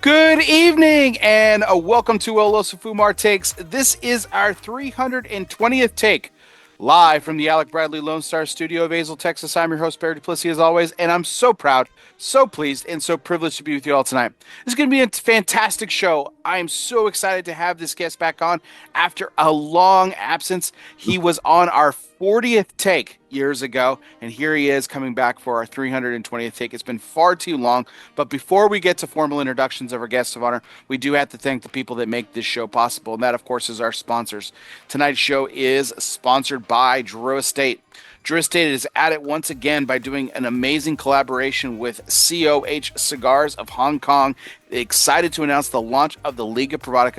Good evening and welcome to ELOSOFUMARTAKES. This is our 320th take, live from the Alec Bradley Lone Star Studio of Azle, Texas. I'm your host, Barry Duplessis, as always, and I'm so proud, so pleased, and so privileged to be with you all tonight. This is going to be a fantastic show. I am so excited to have this guest back on after a long absence. He was on our 40th take years ago, and here he is coming back for our 320th take. It's been far too long, but before we get to formal introductions of our guests of honor, we do have to thank the people that make this show possible, and that, of course, is our sponsors. Tonight's show is sponsored by Drew Estate. Drew Estate is at it once again by doing an amazing collaboration with COH Cigars of Hong Kong. Excited to announce the launch of the Liga Privada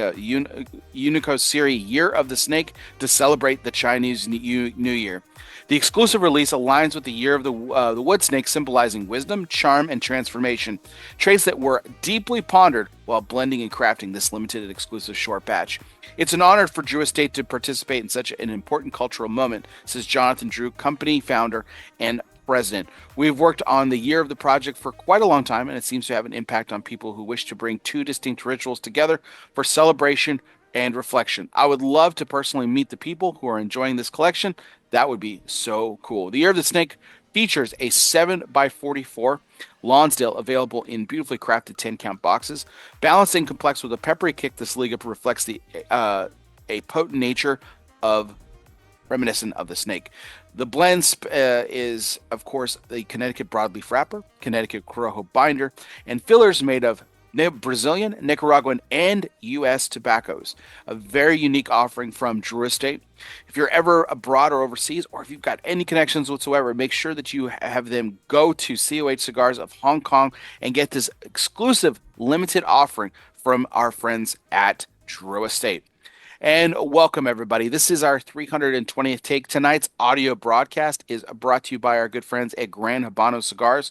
Unico Series Year of the Snake to celebrate the Chinese New Year. The exclusive release aligns with the year of the wood snake, symbolizing wisdom, charm, and transformation, traits that were deeply pondered while blending and crafting this limited and exclusive short batch. It's an honor for Drew Estate to participate in such an important cultural moment, says Jonathan Drew, company founder and president. We've worked on the year of the project for quite a long time, and it seems to have an impact on people who wish to bring two distinct rituals together for celebration and reflection. I would love to personally meet the people who are enjoying this collection. That would be so cool. The Year of the Snake features a 7x44 Lonsdale available in beautifully crafted 10-count boxes. Balanced and complex with a peppery kick, this Liga reflects the a potent nature of reminiscent of the snake. The blend is, of course, the Connecticut broadleaf wrapper, Connecticut Corojo binder, and fillers made of Brazilian, Nicaraguan, and U.S. tobaccos. A very unique offering from Drew Estate. If you're ever abroad or overseas, or if you've got any connections whatsoever, make sure that you have them go to COH Cigars of Hong Kong and get this exclusive limited offering from our friends at Drew Estate. And welcome, everybody. This is our 320th take. Tonight's audio broadcast is brought to you by our good friends at Gran Habano Cigars.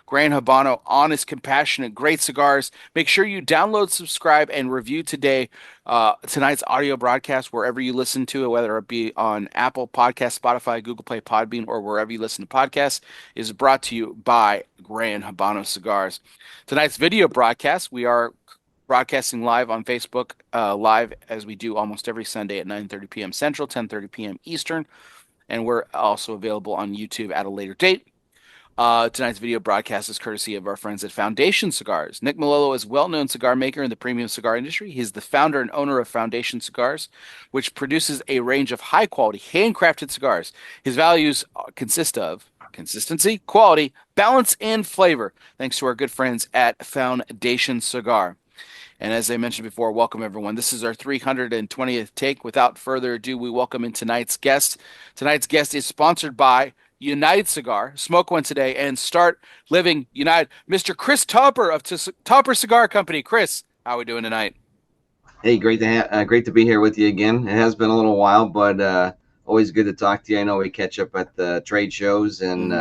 Gran Habano, honest, compassionate, great cigars. Make sure you download, subscribe, and review tonight's audio broadcast wherever you listen to it, whether it be on Apple Podcasts, Spotify, Google Play, Podbean, or wherever you listen to podcasts, is brought to you by Gran Habano Cigars. Tonight's video broadcast, we are broadcasting live on Facebook, live as we do almost every Sunday at 9:30 p.m. Central, 10:30 p.m. Eastern, and we're also available on YouTube at a later date. Tonight's video broadcast is courtesy of our friends at Foundation Cigars. Nick Malolo is a well-known cigar maker in the premium cigar industry. He's the founder and owner of Foundation Cigars, which produces a range of high-quality, handcrafted cigars. His values consist of consistency, quality, balance, and flavor, thanks to our good friends at Foundation Cigar. And as I mentioned before, welcome everyone. This is our 320th take. Without further ado, we welcome in tonight's guest. Tonight's guest is sponsored by United Cigar. Smoke one today and start living United. Mr. Chris Topper of Topper Cigar Company. Chris, how are we doing tonight? Hey, great to be here with you again. It has been a little while, but always good to talk to you. I know we catch up at the trade shows, and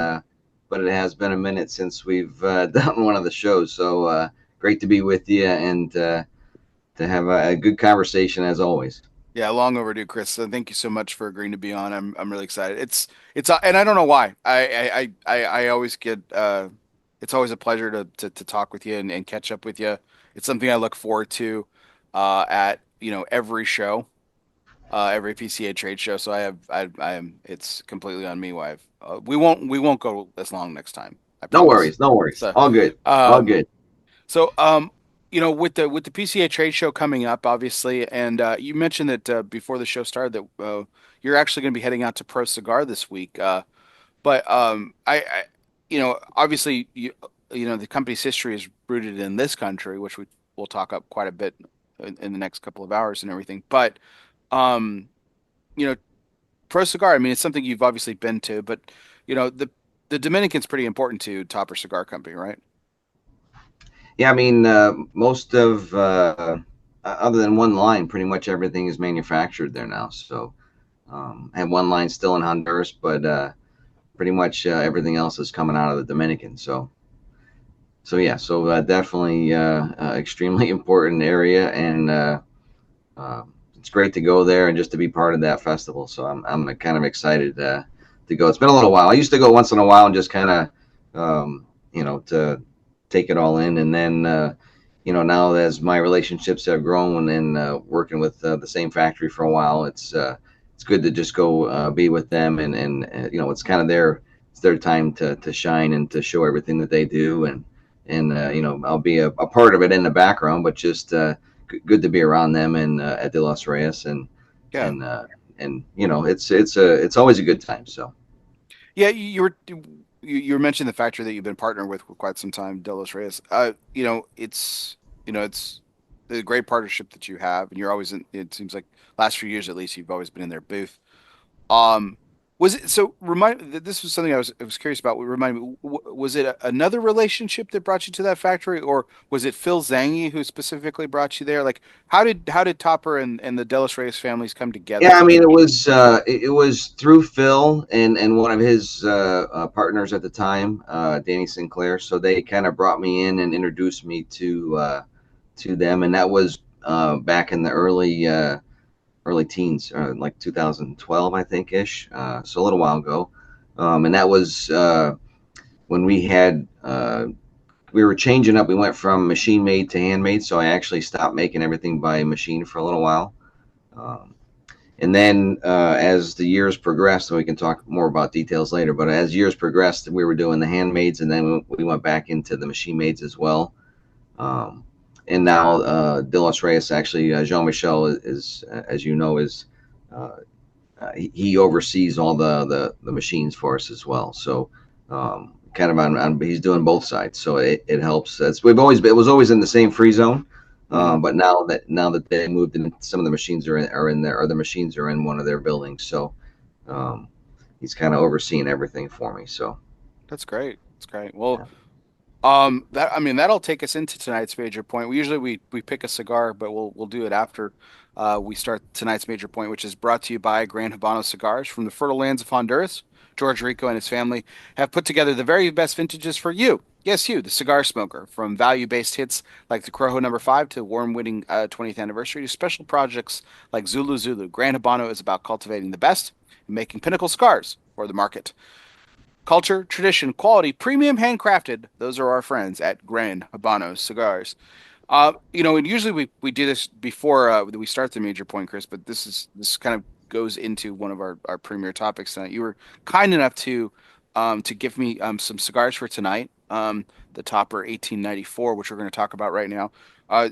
but it has been a minute since we've done one of the shows. So great to be with you and to have a good conversation as always. Yeah, long overdue, Chris. So thank you so much for agreeing to be on. I'm really excited. It's and I don't know why. I always get it's always a pleasure to talk with you and catch up with you. It's something I look forward to at every show, every PCA trade show. So I am it's completely on me why we won't go as long next time. I No promise. worries, no worries. So All good, all um good. so with the PCA trade show coming up, obviously, and you mentioned that before the show started that you're actually going to be heading out to Pro Cigar this week. But obviously, the company's history is rooted in this country, which we'll talk up quite a bit in the next couple of hours and everything. But um, you know, Pro Cigar, I mean, it's something you've obviously been to, but the Dominican's pretty important to Topper Cigar Company, right? Yeah, I mean, most of other than one line, pretty much everything is manufactured there now. So I have one line still in Honduras, but pretty much everything else is coming out of the Dominican. So definitely extremely important area, and it's great to go there and just to be part of that festival. So I'm kind of excited to go. It's been a little while. I used to go once in a while and just kind of to take it all in, and then now as my relationships have grown and working with the same factory for a while, it's good to just go be with them, and it's kind of their time to shine and to show everything that they do, and I'll be a part of it in the background, but just good to be around them and at De Los Reyes, Yeah. and uh, and it's always a good time. So Yeah, you were mentioning the factory that you've been partnering with for quite some time, Delos Reyes. It's a great partnership that you have, and you're always in. It seems like last few years at least, you've always been in their booth. Um, was it so? This was something I was curious about. Remind me, was it another relationship that brought you to that factory, or was it Phil Zangi who specifically brought you there? Like, how did Topper and the Delos Reyes families come yeah, together? I mean it was through Phil and one of his partners at the time, Danny Sinclair. So they kind of brought me in and introduced me to them, and that was back in the early teens, like 2012, I think ish. So a little while ago, and that was when we were changing up. We went from machine made to handmade, so I actually stopped making everything by machine for a little while. Um, and then as the years progressed, and we can talk more about details later, but as years progressed, we were doing the handmaids, and then we went back into the machine maids as well. Um, and now De Los Reyes, actually, Jean Michel is, as you know, is uh, he oversees all the machines for us as well. So kind of he's doing both sides, so it helps. It was always in the same free zone, Hmm. but now that they moved in, some of the machines are in there, or the machines are in one of their buildings. So um, he's kind of overseeing everything for me. So That's great. That's great. Well, yeah. that I mean that'll take us into tonight's major point. We usually pick a cigar, but we'll do it after we start tonight's major point, which is brought to you by Gran Habano Cigars from the fertile lands of Honduras. George Rico and his family have put together the very best vintages for you. Yes, you, the cigar smoker, from value-based hits like the Corojo Number 5 to warm-winning 20th anniversary to special projects like Zulu Zulu. Gran Habano is about cultivating the best and making pinnacle cigars for the market. Culture, tradition, quality, premium, handcrafted. Those are our friends at Gran Habano Cigars. And usually we do this before we start the major point, Chris, but this kind of goes into one of our premier topics tonight. You were kind enough to give me some cigars for tonight. The Topper 1894, which we're going to talk about right now.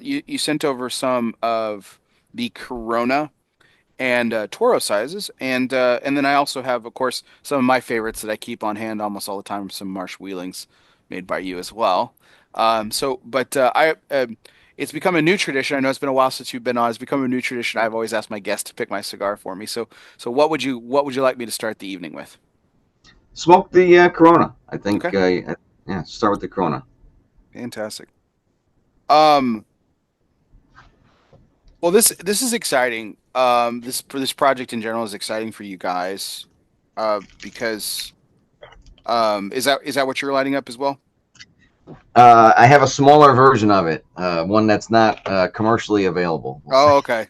You sent over some of the Corona and Toro sizes, and then I also have, of course, some of my favorites that I keep on hand almost all the time. Some Marsh Wheelings made by you as well. But it's become a new tradition. I know it's been a while since you've been on. It's become a new tradition. I've always asked my guests to pick my cigar for me. So what would you like me to start the evening with? Smoke the Corona. I Okay, think yeah, start with the Corona. fantastic. Um, well, this is exciting. This project in general is exciting for you guys, because. Is that what you're lighting up as well? I have a smaller version of it, one that's not commercially available. We'll say. Oh, okay.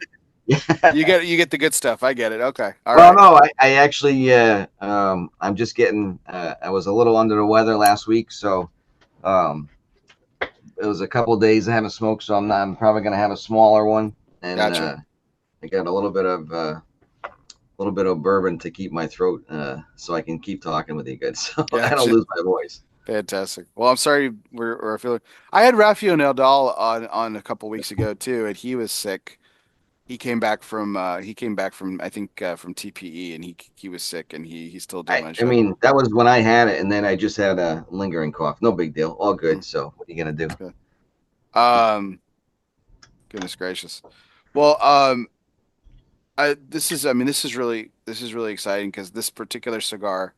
You get the good stuff. I get it. Okay. All Well, right. no, I actually, I'm just getting. I was a little under the weather last week, so um, it was a couple of days I haven't smoked, so I'm probably going to have a smaller one, and Gotcha. I got a little bit of bourbon to keep my throat, so I can keep talking with you good, so I don't Gotcha. lose my voice. Fantastic. Well, I'm sorry we're feeling. I had Rafael Nadal on a couple weeks ago too, and he was sick. He came back from I think from TPE, and he was sick, and he's still I, dealing. I So, mean, that was when I had it, and then I just had a lingering cough. No big deal, all good. mm, So what are you gonna do? yeah. Um, Goodness gracious. Well, I mean, this is really exciting because this particular cigar,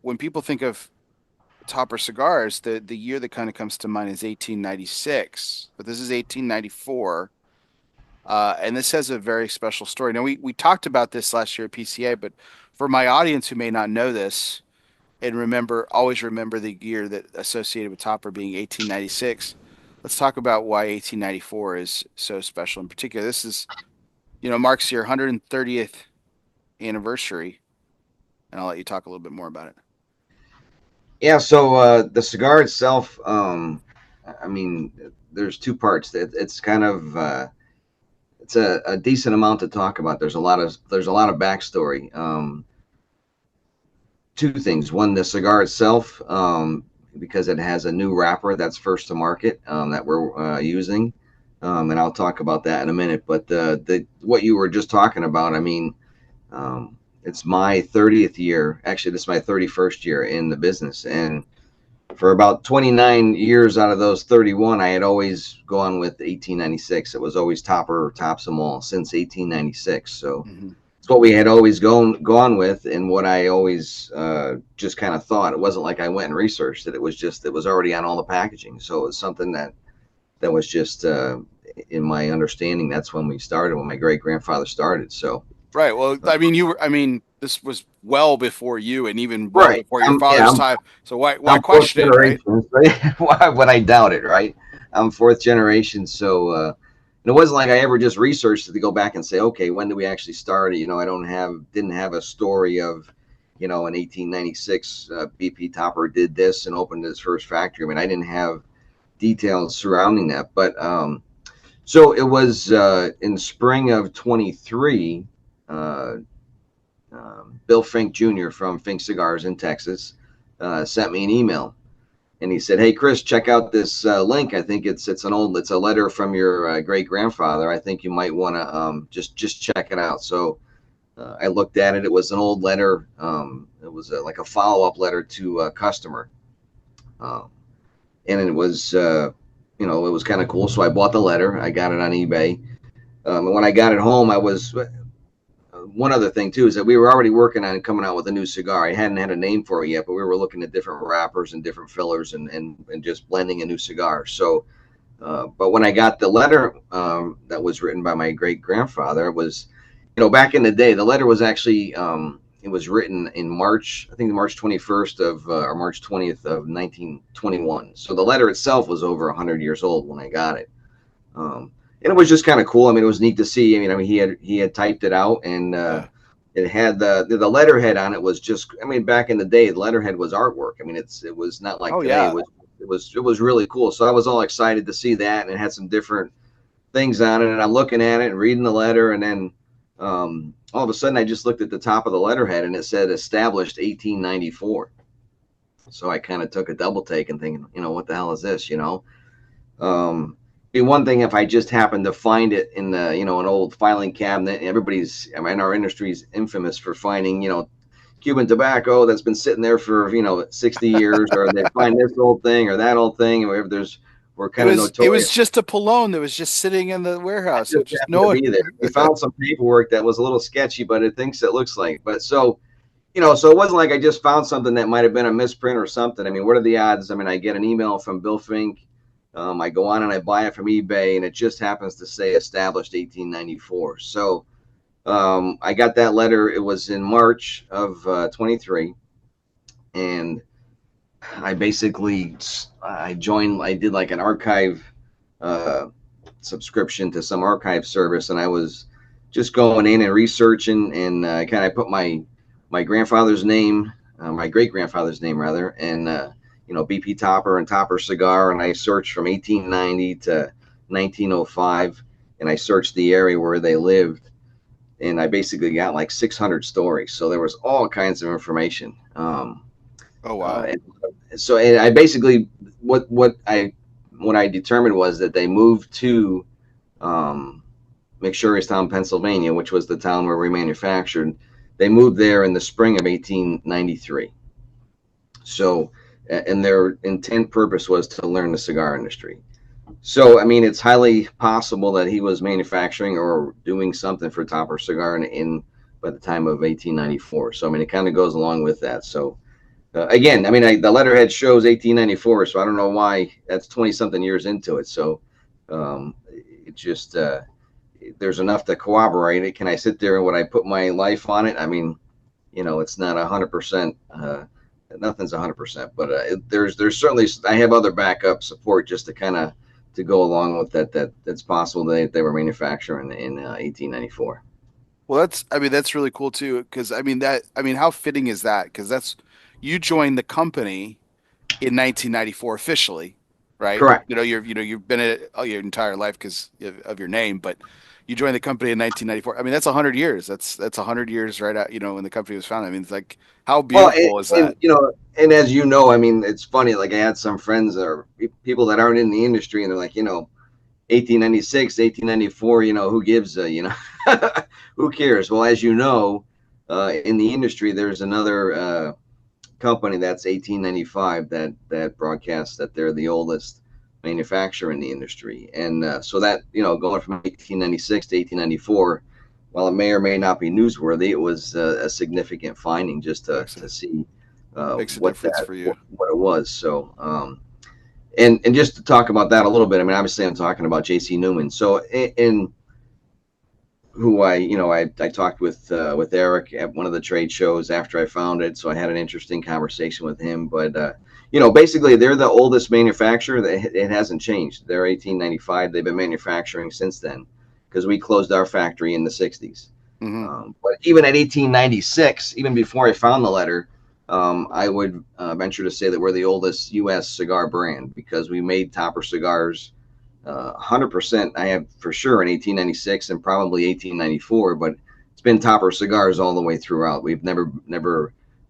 when people think of Topper cigars, the year that kind of comes to mind is 1896, but this is 1894, and this has a very special story. Now, we talked about this last year at PCA, but for my audience who may not know this and always remember the year that associated with Topper being 1896, let's talk about why 1894 is so special. In particular, this marks your 130th anniversary, and I'll let you talk a little bit more about it. Yeah. So the cigar itself. I mean, there's two parts. It's kind of it's a decent amount to talk about. There's a lot of backstory. Two things. One, the cigar itself, because it has a new wrapper that's first to market that we're using, and I'll talk about that in a minute. But the what you were just talking about, I mean, it's my 30th year. Actually, this is my 31st year in the business, and for about 29 years out of those 31, I had always gone with 1896. It was always Topper or tops them all since 1896. So Hmm. it's what we had always gone with, and what I always just kind of thought. It wasn't like I went and researched it. It was just it was already on all the packaging. So it was something that was just in my understanding. That's when we started. When my great grandfather started. So Right. Well, I mean, I mean, this was well before you, and even well right, before your yeah, father's time. So why I'm fourth question it, right? generation. So why would I doubt it, right? I'm fourth generation, so and it wasn't like I ever just researched it to go back and say, okay, when did we actually start it? I didn't have a story of, in 1896, BP Topper did this and opened his first factory. I mean, I didn't have details surrounding that, but so it was in spring of 23. Uh, Bill Fink Jr. from Fink Cigars in Texas sent me an email, and he said, "Hey Chris, check out this link. I think it's a letter from your great grandfather. I think you might want to just check it out." So I looked at it. It was an old letter. It was like a follow up letter to a customer, uh, and it was it was kind of cool. So I bought the letter. I got it on eBay. And when I got it home, I was one other thing too is that we were already working on coming out with a new cigar. I hadn't had a name for it yet, but we were looking at different wrappers and different fillers and just blending a new cigar. So, but when I got the letter that was written by my great grandfather, it was, back in the day, the letter was actually it was written in March, I think March 21st of or March 20th of 1921. So the letter itself was over 100 years old when I got it. And it was just kind of cool. I mean, it was neat to see. I mean, he had typed it out, and Yeah. it had the letterhead on it was just. I mean, back in the day, the letterhead was artwork. I mean, it was not like Oh today. yeah. It was really cool. So I was all excited to see that, and it had some different things on it. And I'm looking at it and reading the letter, and then all of a sudden, I just looked at the top of the letterhead, and it said established 1894. So I kind of took a double take and thinking, what the hell is this? Be one thing if I just happened to find it in the an old filing cabinet. I mean, our industry is infamous for finding Cuban tobacco that's been sitting there for 60 years, or they find this old thing or that old thing, or we're It kind of was it was notorious. just a Polone that was just sitting in the I warehouse. So just just happened no to one. be there. We found some paperwork that was a little sketchy, but it looks like. But so it wasn't like I just found something that might have been a misprint or something. I mean, what are the odds? I mean, I get an email from Bill Fink. I go on and I buy it from eBay, and it just happens to say established 1894. So I got that letter. It was in March of 23, and I joined. I did like an archive uh, subscription to some archive service, and I was just going in and researching, and kind of put my grandfather's name, my great grandfather's name rather, and BP Topper and Topper Cigar, and I searched from 1890 to 1905, and I searched the area where they lived, and I basically got like 600 stories. So there was all kinds of information. Oh wow. And I basically what I determined was that they moved to um, McShurrystown, Pennsylvania, which was the town where we manufactured. They moved there in the spring of 1893. So, and their intent purpose was to learn the cigar industry. So, I mean, it's highly possible that he was manufacturing or doing something for Topper Cigar in by the time of 1894. So, I mean, it kind of goes along with that. So, again, I mean, the letterhead shows 1894, so I don't know why that's 20 something years into it. So, it just there's enough to corroborate it. Can I sit there and would I put my life on it? I mean, it's not 100%. Nothing's 100%, but there's certainly I have other backup support just to kind of to go along with that. That's possible they were manufacturing in 1894. Well, that's really cool too, because I mean, how fitting is that? Because that's you joined the company in 1994 officially. right? Correct. You've been in it all your entire life because of your name, but you joined the company in 1994. I mean, that's 100 years. That's 100 years right out, when the company was founded. I mean, it's like, how Well, beautiful is and that? and as you know, I mean, it's funny. Like I had some friends or people that aren't in the industry, and they're like, 1896, 1894. Who gives a, who cares? Well, as you know, in the industry, there's another company that's 1895 that broadcasts that they're the oldest manufacturer in the industry, and so that going from 1896 to 1894, while it may or may not be newsworthy, it was a significant finding just Makes to a see makes a difference for you. what it was. So and just to talk about that a little bit, I mean, obviously I'm talking about J.C. Newman. So in who I talked with Eric at one of the trade shows after I found it, so I had an interesting conversation with him. But basically they're the oldest manufacturer. It hasn't changed. They're 1895. They've been manufacturing since then because we closed our factory in the 60s. Hmm. But even at 1896, even before I found the letter, I would venture to say that we're the oldest U.S. cigar brand because we made topper cigars 100%. I have for sure in 1896 and probably 1894, but it's been topper cigars all the way throughout. We've never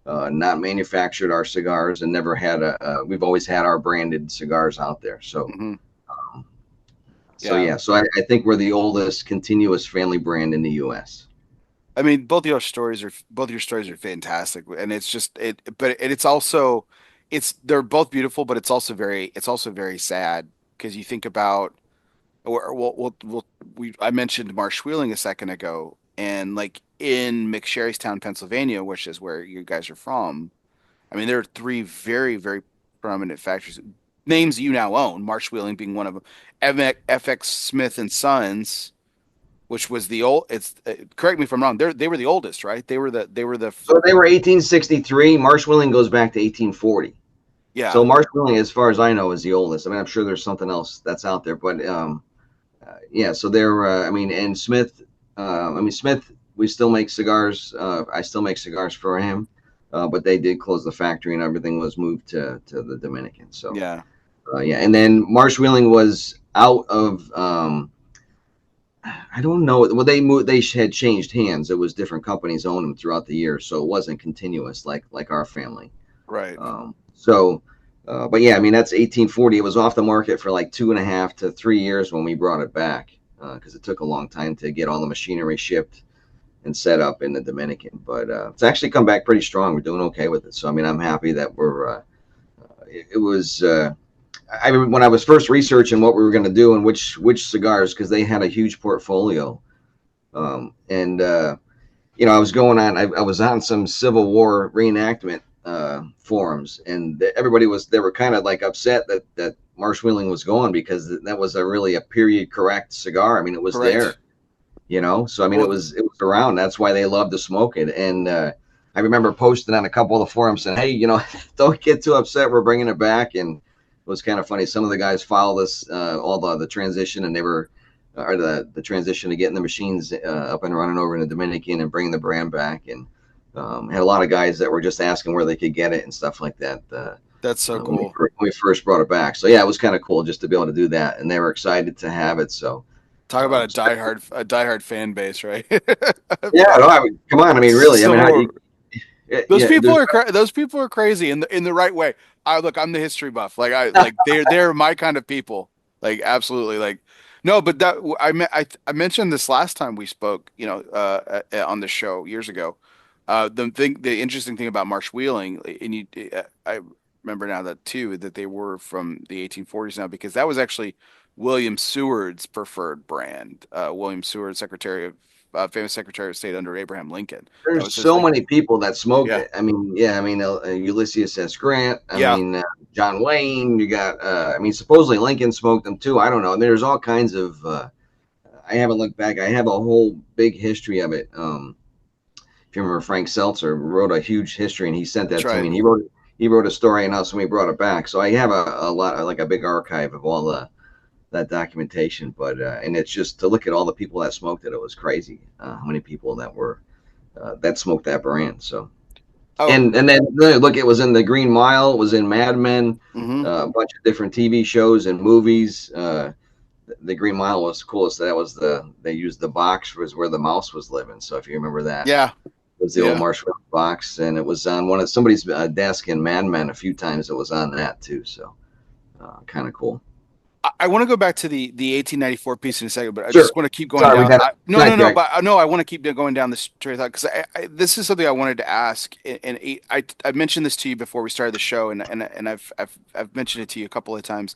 not manufactured our cigars and never had we've always had our branded cigars out there. So, Hmm. um, so Yeah. yeah, so I think we're the oldest continuous family brand in the U.S. I mean, both your stories are fantastic, and it's just but it's also they're both beautiful, but it's also very sad because you think about I mentioned Marsh Wheeling a second ago, and like in McSherrystown, Pennsylvania, which is where you guys are from. I mean, there are three very, very prominent factories, names you now own, Marsh Wheeling being one of them, FX Smith and Sons, which was the old. It's correct me if I'm wrong. They were the oldest, right? They were the So they were 1863. Marsh Wheeling goes back to 1840. So yeah, Marsh Wheeling, as far as I know, is the oldest. I mean, I'm sure there's something else that's out there, but yeah. So they're, I mean, and Smith, Smith, we still make cigars. I still make cigars for him, but they did close the factory and everything was moved to the Dominican. So yeah, yeah, and then Marsh Wheeling was out of. I don't know. Well, they moved. They had changed hands. It was different companies owned them throughout the years, so it wasn't continuous like our family. right. So, but yeah, I mean, that's 1840. It was off the market for like 2.5 to 3 years when we brought it back because it took a long time to get all the machinery shipped and set up in the Dominican. But it's actually come back pretty strong. We're doing okay with it. So, I mean, I'm happy that it was. When I was first researching what we were going to do and which cigars, because they had a huge portfolio, and I was going on. I was on some Civil War reenactment forums, and they were kind of like upset that Marsh Wheeling was gone because that was a period correct cigar. I mean, it was there, Correct. So I mean, Well, it was around. That's why they loved to smoke it. And I remember posting on a couple of the forums saying, "Hey, don't get too upset. We're bringing it back." And it was kind of funny. Some of the guys followed us all the transition, and they were or the transition to getting the machines up and running over in the Dominican and bringing the brand back. And had a lot of guys that were just asking where they could get it and stuff like that that's so cool. when we first brought it back. So yeah, it was kind of cool just to be able to do that, and they were excited to have it. So Talk about so a diehard fan base, right? yeah, no, I mean, come on, I mean, really, I mean, So yeah, there's those people are crazy in the right way. I'm the history buff. Like they're my kind of people. Like absolutely. Like no, but I mentioned this last time we spoke. On the show years ago. The interesting thing about Marsh Wheeling, and I remember now that too that they were from the 1840s now because that was actually William Seward's preferred brand. William Seward, famous Secretary of State under Abraham Lincoln. That there's was his so like. many people that smoked Yeah. it. I mean, yeah, I mean, Ulysses S. Grant. I Yeah, mean, John Wayne. You got, I mean, supposedly Lincoln smoked them too. I don't know. There's all kinds of. I haven't looked back. I have a whole big history of it. If you remember, Frank Seltzer wrote a huge history, and he sent that's that to me. right. And he wrote a story on us, and we brought it back. So I have a lot, like a big archive of all that documentation. But and it's just to look at all the people that smoked it. It was crazy how many people that smoked that brand. So Oh, and then look, it was in the Green Mile, it was in Mad Men, hmm. a bunch of different TV shows and movies. The Green Mile was cool. So that was they used the box was where the mouse was living. So if you remember that, Yeah, it was the old yeah. marshmallow box, and it was on one of somebody's desk in Mad Men a few times. It was on that too. So kind of cool. I want to go back to the 1894 piece in a second, but I Sure. just want to keep going Sorry, we down. got No, sidetracked. but no, I want to keep going down this train of thought because this is something I wanted to ask, and I mentioned this to you before we started the show, and I've mentioned it to you a couple of times.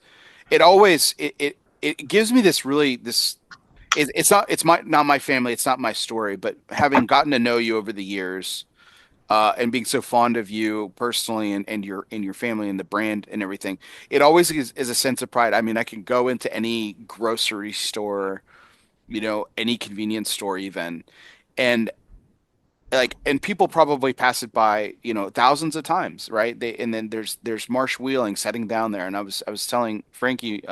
It always it gives me this really this. It's not not my family, it's not my story, but having gotten to know you over the years, and being so fond of you personally and your family and the brand and everything, it always is a sense of pride. I mean, I can go into any grocery store, any convenience store even, and and people probably pass it by, thousands of times, right? And then there's Marsh Wheeling sitting down there, and I was telling Frankie,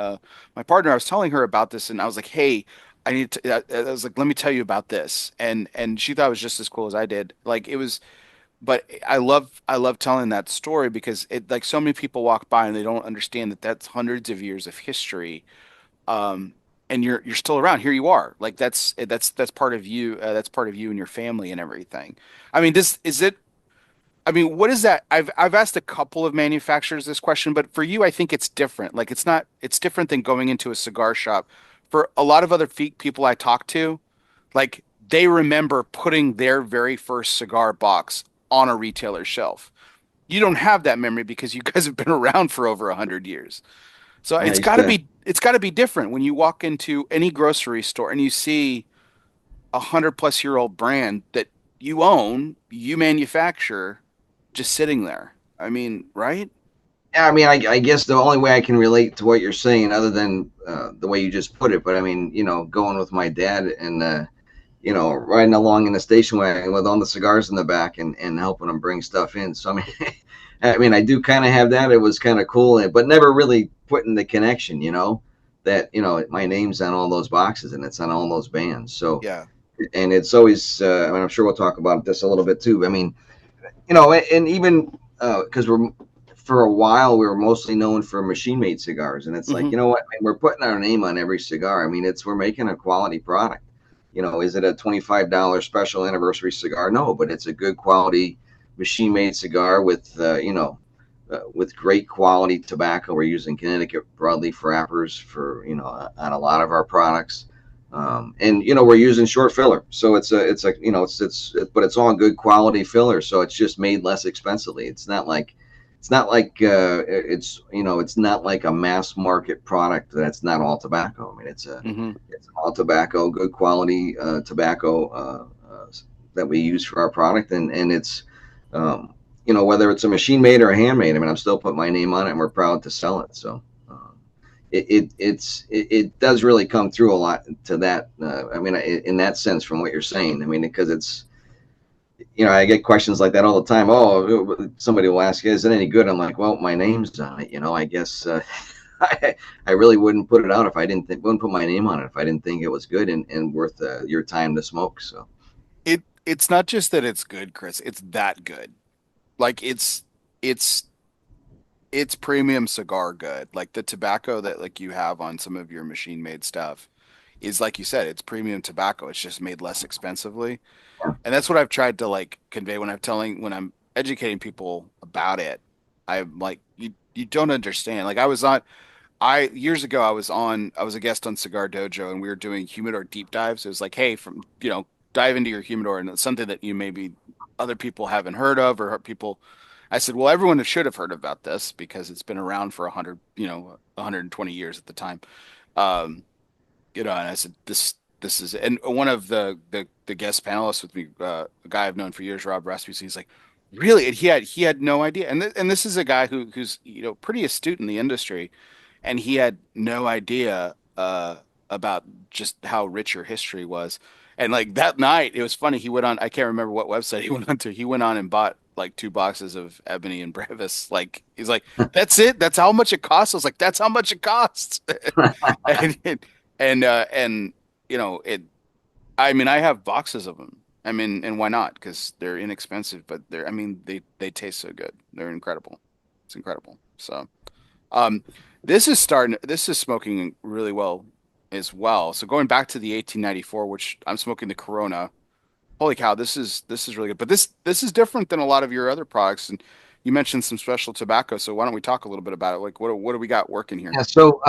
my partner, I was telling her about this, and I was like, hey. I need to. I was like, let me tell you about this, and she thought it was just as cool as I did. Like it was, but I love telling that story because it like so many people walk by and they don't understand that that's hundreds of years of history. um and you're still around. Here you are, like that's part of you, that's part of you and your family and everything. I mean, this is it. I mean, what is that? I've asked a couple of manufacturers this question, but for you I think it's different. Like it's not, it's different than going into a cigar shop. For a lot of other people I talk to, like they remember putting their very first cigar box on a retailer shelf. You don't have that memory because you guys have been around for over 100 years. So Yeah, it's got to be different when you walk into any grocery store and you see 100+ year old brand that you own, you manufacture, just sitting there. I mean, right? yeah, I mean, I guess the only way I can relate to what you're saying, other than the way you just put it, but I mean, going with my dad and riding along in the station wagon with all the cigars in the back and helping them bring stuff in. So I mean, I mean, I do kind of have that. It was kind of cool, but never really putting the connection, that my name's on all those boxes and it's on all those bands. So, Yeah. and it's always, I mean, I'm sure we'll talk about this a little bit too. I mean, and even because we're for a while we were mostly known for machine made cigars, and it's like, Hmm. you know what, man, we're putting our name on every cigar. I mean, we're making a quality product. Is it a $25 special anniversary cigar? No, but it's a good quality machine made cigar with great quality tobacco. We're using Connecticut broadleaf wrappers for on a lot of our products. And we're using short filler, so it's a but it's all good quality filler, so it's just made less expensively. It's not like it's not like a mass market product that's not all tobacco. I mean, Hmm. it's all tobacco, good quality tobacco that we use for our product, and it's whether it's a machine made or a handmade. I mean, I'm still putting my name on it, and we're proud to sell it. So. It does really come through a lot to that. I mean, in that sense, from what you're saying, I mean, because it's, I get questions like that all the time. Oh, somebody will ask, is it any good? I'm like, well, my name's on it. I guess I really wouldn't put it out if I wouldn't put my name on it if I didn't think it was good and worth your time to smoke. So It's not just that it's good, Chris. It's that good. Like it's it's premium cigar good. Like the tobacco that like you have on some of your machine made stuff is, like you said, it's premium tobacco. It's just made less expensively. And that's what I've tried to like convey when I'm educating people about it. I'm like, you don't understand. Like I years ago I was a guest on Cigar Dojo and we were doing humidor deep dives. It was like, hey, from dive into your humidor, and it's something that you maybe other people haven't heard of, or people. I said, well, everyone should have heard about this because it's been around for 120 years at the time. Um, and I said, this is, and one of the guest panelists with me, a guy I've known for years, Rob Rasmussen, he's like, really? And he had no idea. And this is a guy who's pretty astute in the industry, and he had no idea about just how rich your history was. And like that night, it was funny. He went on, I can't remember what website he went on to. He went on and bought like 2 boxes of Ebony and Brevis. Like he's like, that's it. That's how much it costs. I was like, that's how much it costs. and and it. I mean, I have boxes of them, I mean, and why not? Because they're inexpensive, but I mean, they taste so good. They're incredible. It's incredible. So, um, this is smoking really well as well. So going back to the 1894, which I'm smoking the Corona. Holy cow, this is really good. But this is different than a lot of your other products. And you mentioned some special tobacco. So why don't we talk a little bit about it? Like, what do we got working here? Yeah. So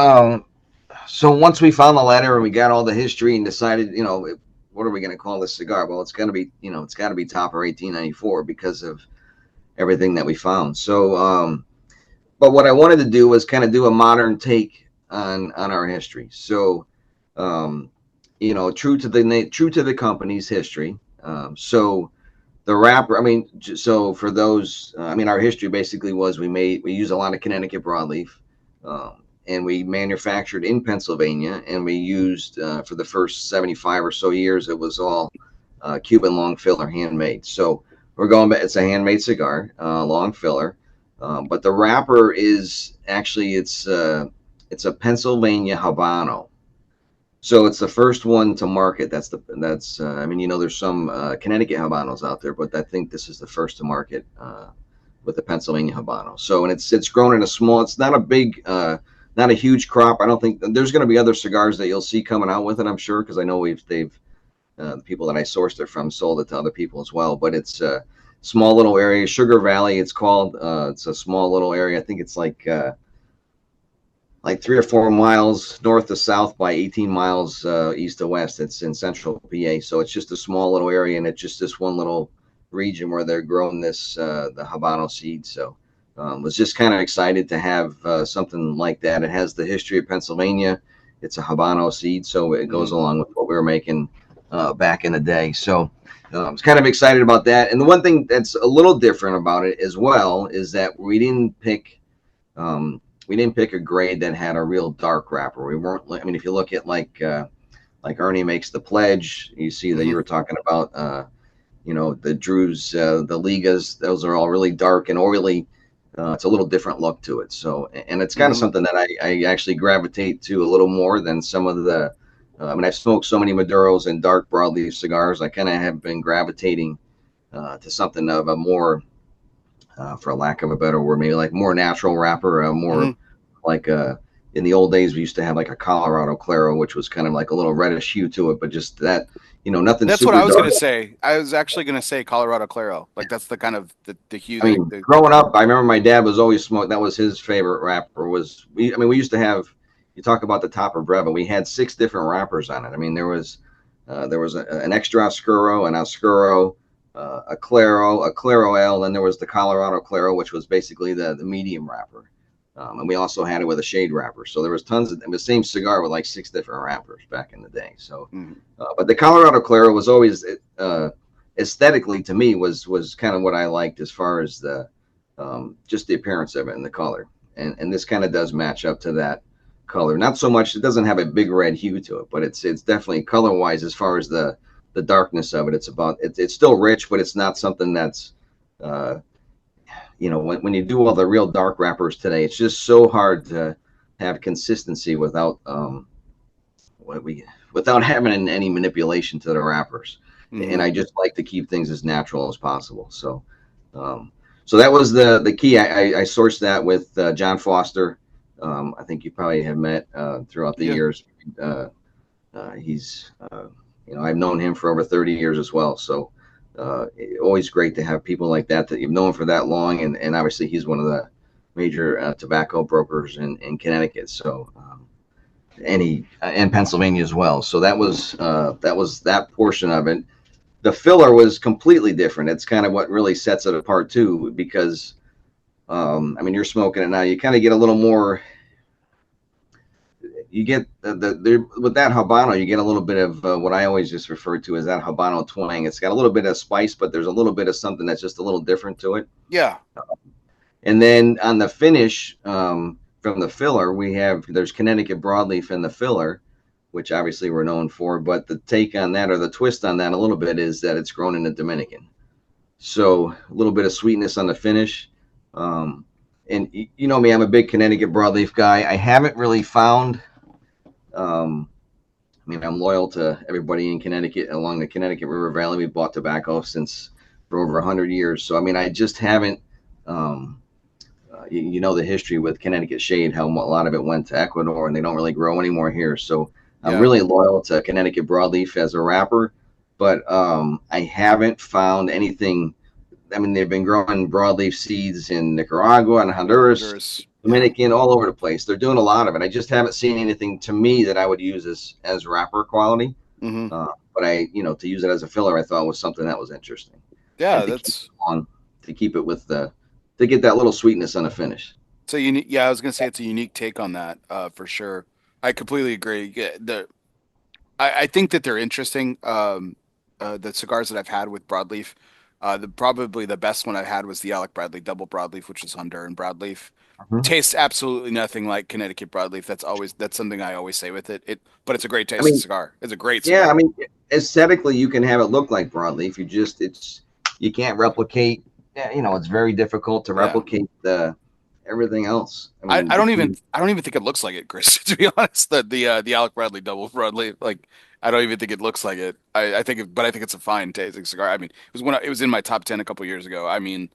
once we found the letter and we got all the history and decided, what are we going to call this cigar? Well, it's going to be, it's got to be Topper 1894 because of everything that we found. But what I wanted to do was kind of do a modern take on our history. So, um, true to the company's history. So the wrapper, I mean, so for those, our history basically was we use a lot of Connecticut broadleaf, and we manufactured in Pennsylvania, and we used for the first 75 or so years, it was all Cuban long filler handmade. So we're going back, it's a handmade cigar, long filler. But the wrapper is actually it's a Pennsylvania Habano, so it's the first one to market. There's some Connecticut Habanos out there, but I think this is the first to market with the Pennsylvania Habano. So and it's grown in a small. It's not a big, not a huge crop. I don't think there's going to be other cigars that you'll see coming out with it. I'm sure because I know they've the people that I sourced it from sold it to other people as well. But it's a small little area, Sugar Valley. It's called. It's a small little area. I think it's like 3 or 4 miles north to south by 18 miles east to west. It's in central PA, so it's just a small little area, and it's just this one little region where they're growing the Habano seed. So was just kind of excited to have something like that. It has the history of Pennsylvania. It's a Habano seed, so it goes along with what we were making back in the day. So I was kind of excited about that. And the one thing that's a little different about it as well is that we didn't pick a grade that had a real dark wrapper. We weren't. I mean, if you look at like Ernie Makes the Pledge, you see that you were talking about, the Drews, the Ligas. Those are all really dark and oily. It's a little different look to it. So, and it's kind of something that I actually gravitate to a little more than some of the. I've smoked so many Maduros and dark broadleaf cigars. I kind of have been gravitating to something of a more, for lack of a better word, maybe like more natural wrapper, more like in the old days we used to have like a Colorado Claro, which was kind of like a little reddish hue to it, but just that, nothing. That's super what I was dark. gonna say. I was actually gonna say Colorado Claro. Like that's the kind of the hue. I mean, growing up, I remember my dad was always smoking. That was his favorite wrapper. We used to have. You talk about the Topper Breva. We had 6 different wrappers on it. I mean, there was an extra Oscuro, an Oscuro, a Claro L, then there was the Colorado Claro, which was basically the medium wrapper. And we also had it with a shade wrapper. So there was tons of the same cigar with like 6 different wrappers back in the day. So, but the Colorado Claro was always aesthetically to me was kind of what I liked as far as the just the appearance of it and the color. And this kind of does match up to that color. Not so much. It doesn't have a big red hue to it, but it's definitely color wise as far as the darkness of it. It's still rich, but it's not something that's when you do all the real dark wrappers today, it's just so hard to have consistency without having any manipulation to the wrappers. And I just like to keep things as natural as possible. So so that was the key. I sourced that with John Foster. I think you probably have met throughout the years. He's I've known him for over 30 years as well. So always great to have people like that you've known for that long. And obviously he's one of the major tobacco brokers in Connecticut. So and Pennsylvania as well. So that was that portion of it. The filler was completely different. It's kind of what really sets it apart too, because you're smoking it now. You kind of get a little more. You get with that Habano, you get a little bit of what I always just refer to as that Habano twang. It's got a little bit of spice, but there's a little bit of something that's just a little different to it. Yeah. And then on the finish from the filler, there's Connecticut broadleaf in the filler, which obviously we're known for. But the take on that, or the twist on that a little bit, is that it's grown in the Dominican. So a little bit of sweetness on the finish. And you know me, I'm a big Connecticut broadleaf guy. I haven't really found mean, I'm loyal to everybody in Connecticut along the Connecticut River Valley. We bought tobacco since for over 100 years. So I mean, I just haven't. Um, you know the history with Connecticut shade, how a lot of it went to Ecuador, and they don't really grow anymore here. So I'm Yeah. really loyal to Connecticut broadleaf as a wrapper, but I haven't found anything. I mean, they've been growing broadleaf seeds in Nicaragua and Honduras, Honduras. Yeah. Dominican, all over the place. They're doing a lot of it. I just haven't seen anything to me that I would use as wrapper quality. Hmm. But to use it as a filler, I thought was something that was interesting, and Yeah, to keep that's it on, to keep it with the, to get that little sweetness on the finish. so unique. Yeah, I was gonna say it's a unique take on that, for sure. I completely agree. I think that they're interesting. The cigars that I've had with broadleaf, probably the best one I've had was the Alec Bradley double broadleaf, which is Honduran broadleaf. Mhm. Tastes absolutely nothing like Connecticut broadleaf. That's something I always say with it. But it's a great I tasting mean, cigar. It's a great yeah, I cigar. mean, aesthetically, you can have it look like broadleaf. You can't replicate. Yeah, it's very difficult to Yeah. replicate the everything else. I mean, I don't even think it looks like it, Chris, to be honest. The Alec Bradley double broadleaf, like I don't even think it looks like it. But I think it's a fine tasting cigar. I mean, it was in my top 10 a couple years ago. I mean,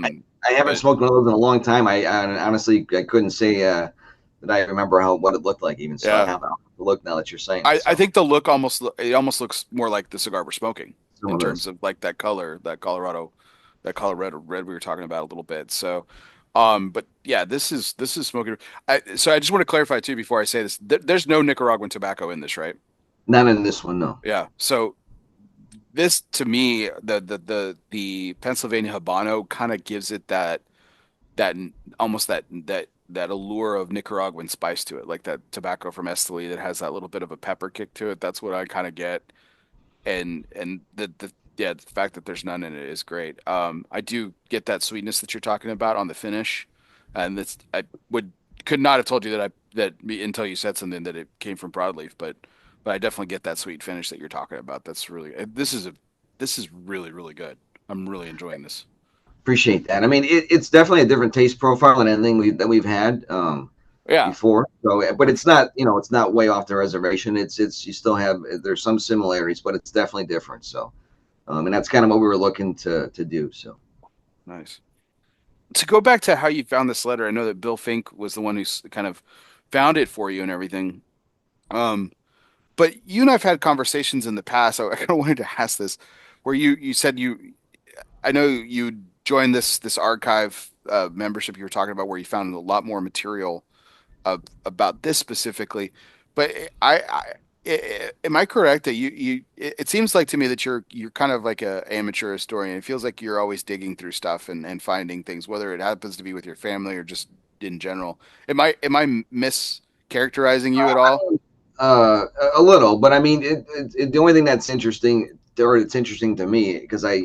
I, um, I haven't but smoked one of those in a long time. I honestly I couldn't say that I remember what it looked like even. So I yeah, have to look now that you're saying it. I So think it almost looks more like the cigar we're smoking some in of terms this. of like that color, that Colorado red we were talking about a little bit. So, but yeah, this is smoking. So I just want to clarify too before I say this. There's no Nicaraguan tobacco in this, right? Not in this one, no. Yeah. So this to me, the Pennsylvania Habano kind of gives it that almost that allure of Nicaraguan spice to it, like that tobacco from Esteli that has that little bit of a pepper kick to it. That's what I kind of get, and the yeah, the fact that there's none in it is great. I do get that sweetness that you're talking about on the finish, and that's I would could not have told you until you said something that it came from broadleaf, but I definitely get that sweet finish that you're talking about. That's really this is really really good. I'm really enjoying this. Appreciate that. I mean, it's definitely a different taste profile than anything that we've had Yeah. before. So, but For it's sure. not, it's not way off the reservation. It's you still have, there's some similarities, but it's definitely different. So, and that's kind of what we were looking to do. So, Nice. To go back to how you found this letter, I know that Bill Fink was the one who's kind of found it for you and everything. Um, but you and I've had conversations in the past. So I kind of wanted to ask this, where you said I know you joined this archive membership you were talking about, where you found a lot more material about this specifically. But am I correct that it seems like to me that you're kind of like a amateur historian. It feels like you're always digging through stuff and finding things, whether it happens to be with your family or just in general. Am I mischaracterizing you at all? uh, a little, but I mean, the only thing that's interesting, or it's interesting to me, because I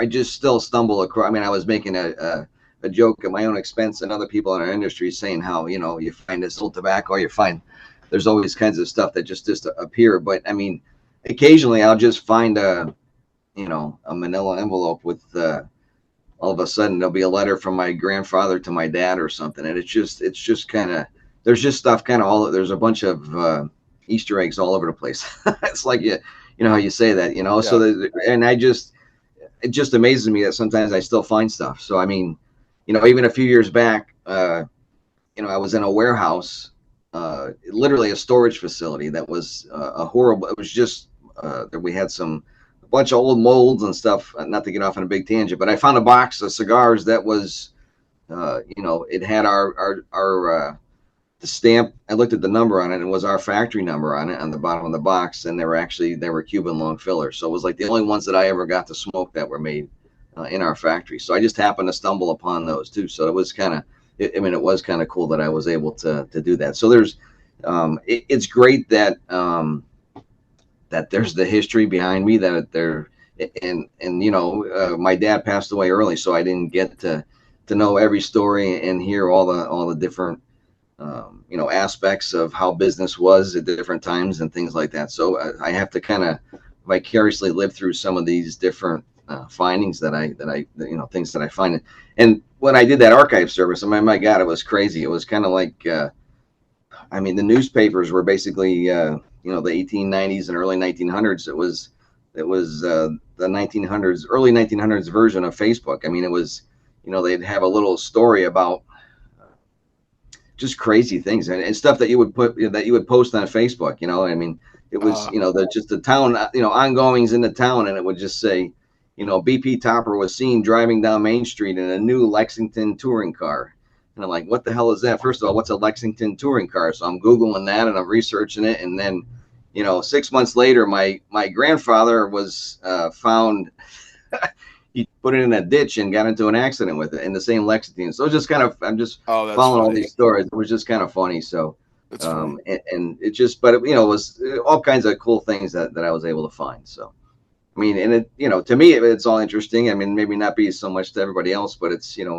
just still stumble across. I mean, I was making a joke at my own expense and other people in our industry saying how, you find this little tobacco, you find there's always kinds of stuff that just appear. But I mean, occasionally I'll just find a manila envelope with, all of a sudden there'll be a letter from my grandfather to my dad or something, and it's just kind of, there's just stuff kind of all, there's a bunch of Easter eggs all over the place. It's like, you know how you say that, so Yeah. and it just amazes me that sometimes I still find stuff. So I mean, even a few years back, I was in a warehouse, literally a storage facility that was a horrible. It was just that we had a bunch of old molds and stuff. Not to get off on a big tangent, but I found a box of cigars that was, it had our the stamp. I looked at the number on it, and it was our factory number on it on the bottom of the box, and they were Cuban long fillers. So it was like the only ones that I ever got to smoke that were made in our factory. So I just happened to stumble upon those too. So it was kind of, I mean, it was kind of cool that I was able to do that. So it's great that there's the history behind me, that there, and my dad passed away early, so I didn't get to know every story and hear all the different aspects of how business was at different times and things like that. So I have to kind of vicariously live through some of these different findings things that I find. And when I did that archive service, I mean, my God, it was crazy. It was kind of like I mean, the newspapers were basically, the 1890s and early 1900s. It was the 1900s, early 1900s version of Facebook. I mean, it was, they'd have a little story about just crazy things and stuff that you would that you would post on Facebook. I mean, it was, Uh, just the town, ongoings in the town, and it would just say, BP Topper was seen driving down Main Street in a new Lexington touring car. And I'm like, what the hell is that? First of all, what's a Lexington touring car? So I'm Googling that and I'm researching it. And then, 6 months later, my grandfather was found. He put it in a ditch and got into an accident with it in the same Lexington. So it's just kind of, I'm just oh, that's following all funny. these stories. It was just kind of funny. So, That's funny. and it just, but it was all kinds of cool things that I was able to find. So, I mean, and it, to me, it's all interesting. I mean, maybe not be so much to everybody else, but it's your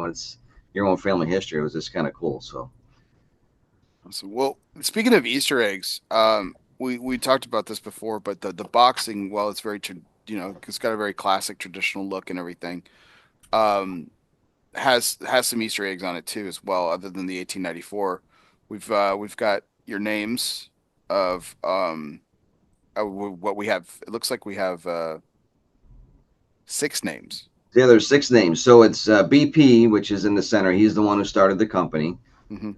own family history. It was just kind of cool. So, Awesome. Well, speaking of Easter eggs, we talked about this before, but the boxing, well, it's it's got a very classic traditional look and everything. Um, has some Easter eggs on it too as well, other than the 1894. We've got your names of what we have. It looks like we have six names. yeah, there's six names. So it's BP, which is in the center. He's the one who started the company. Hmm.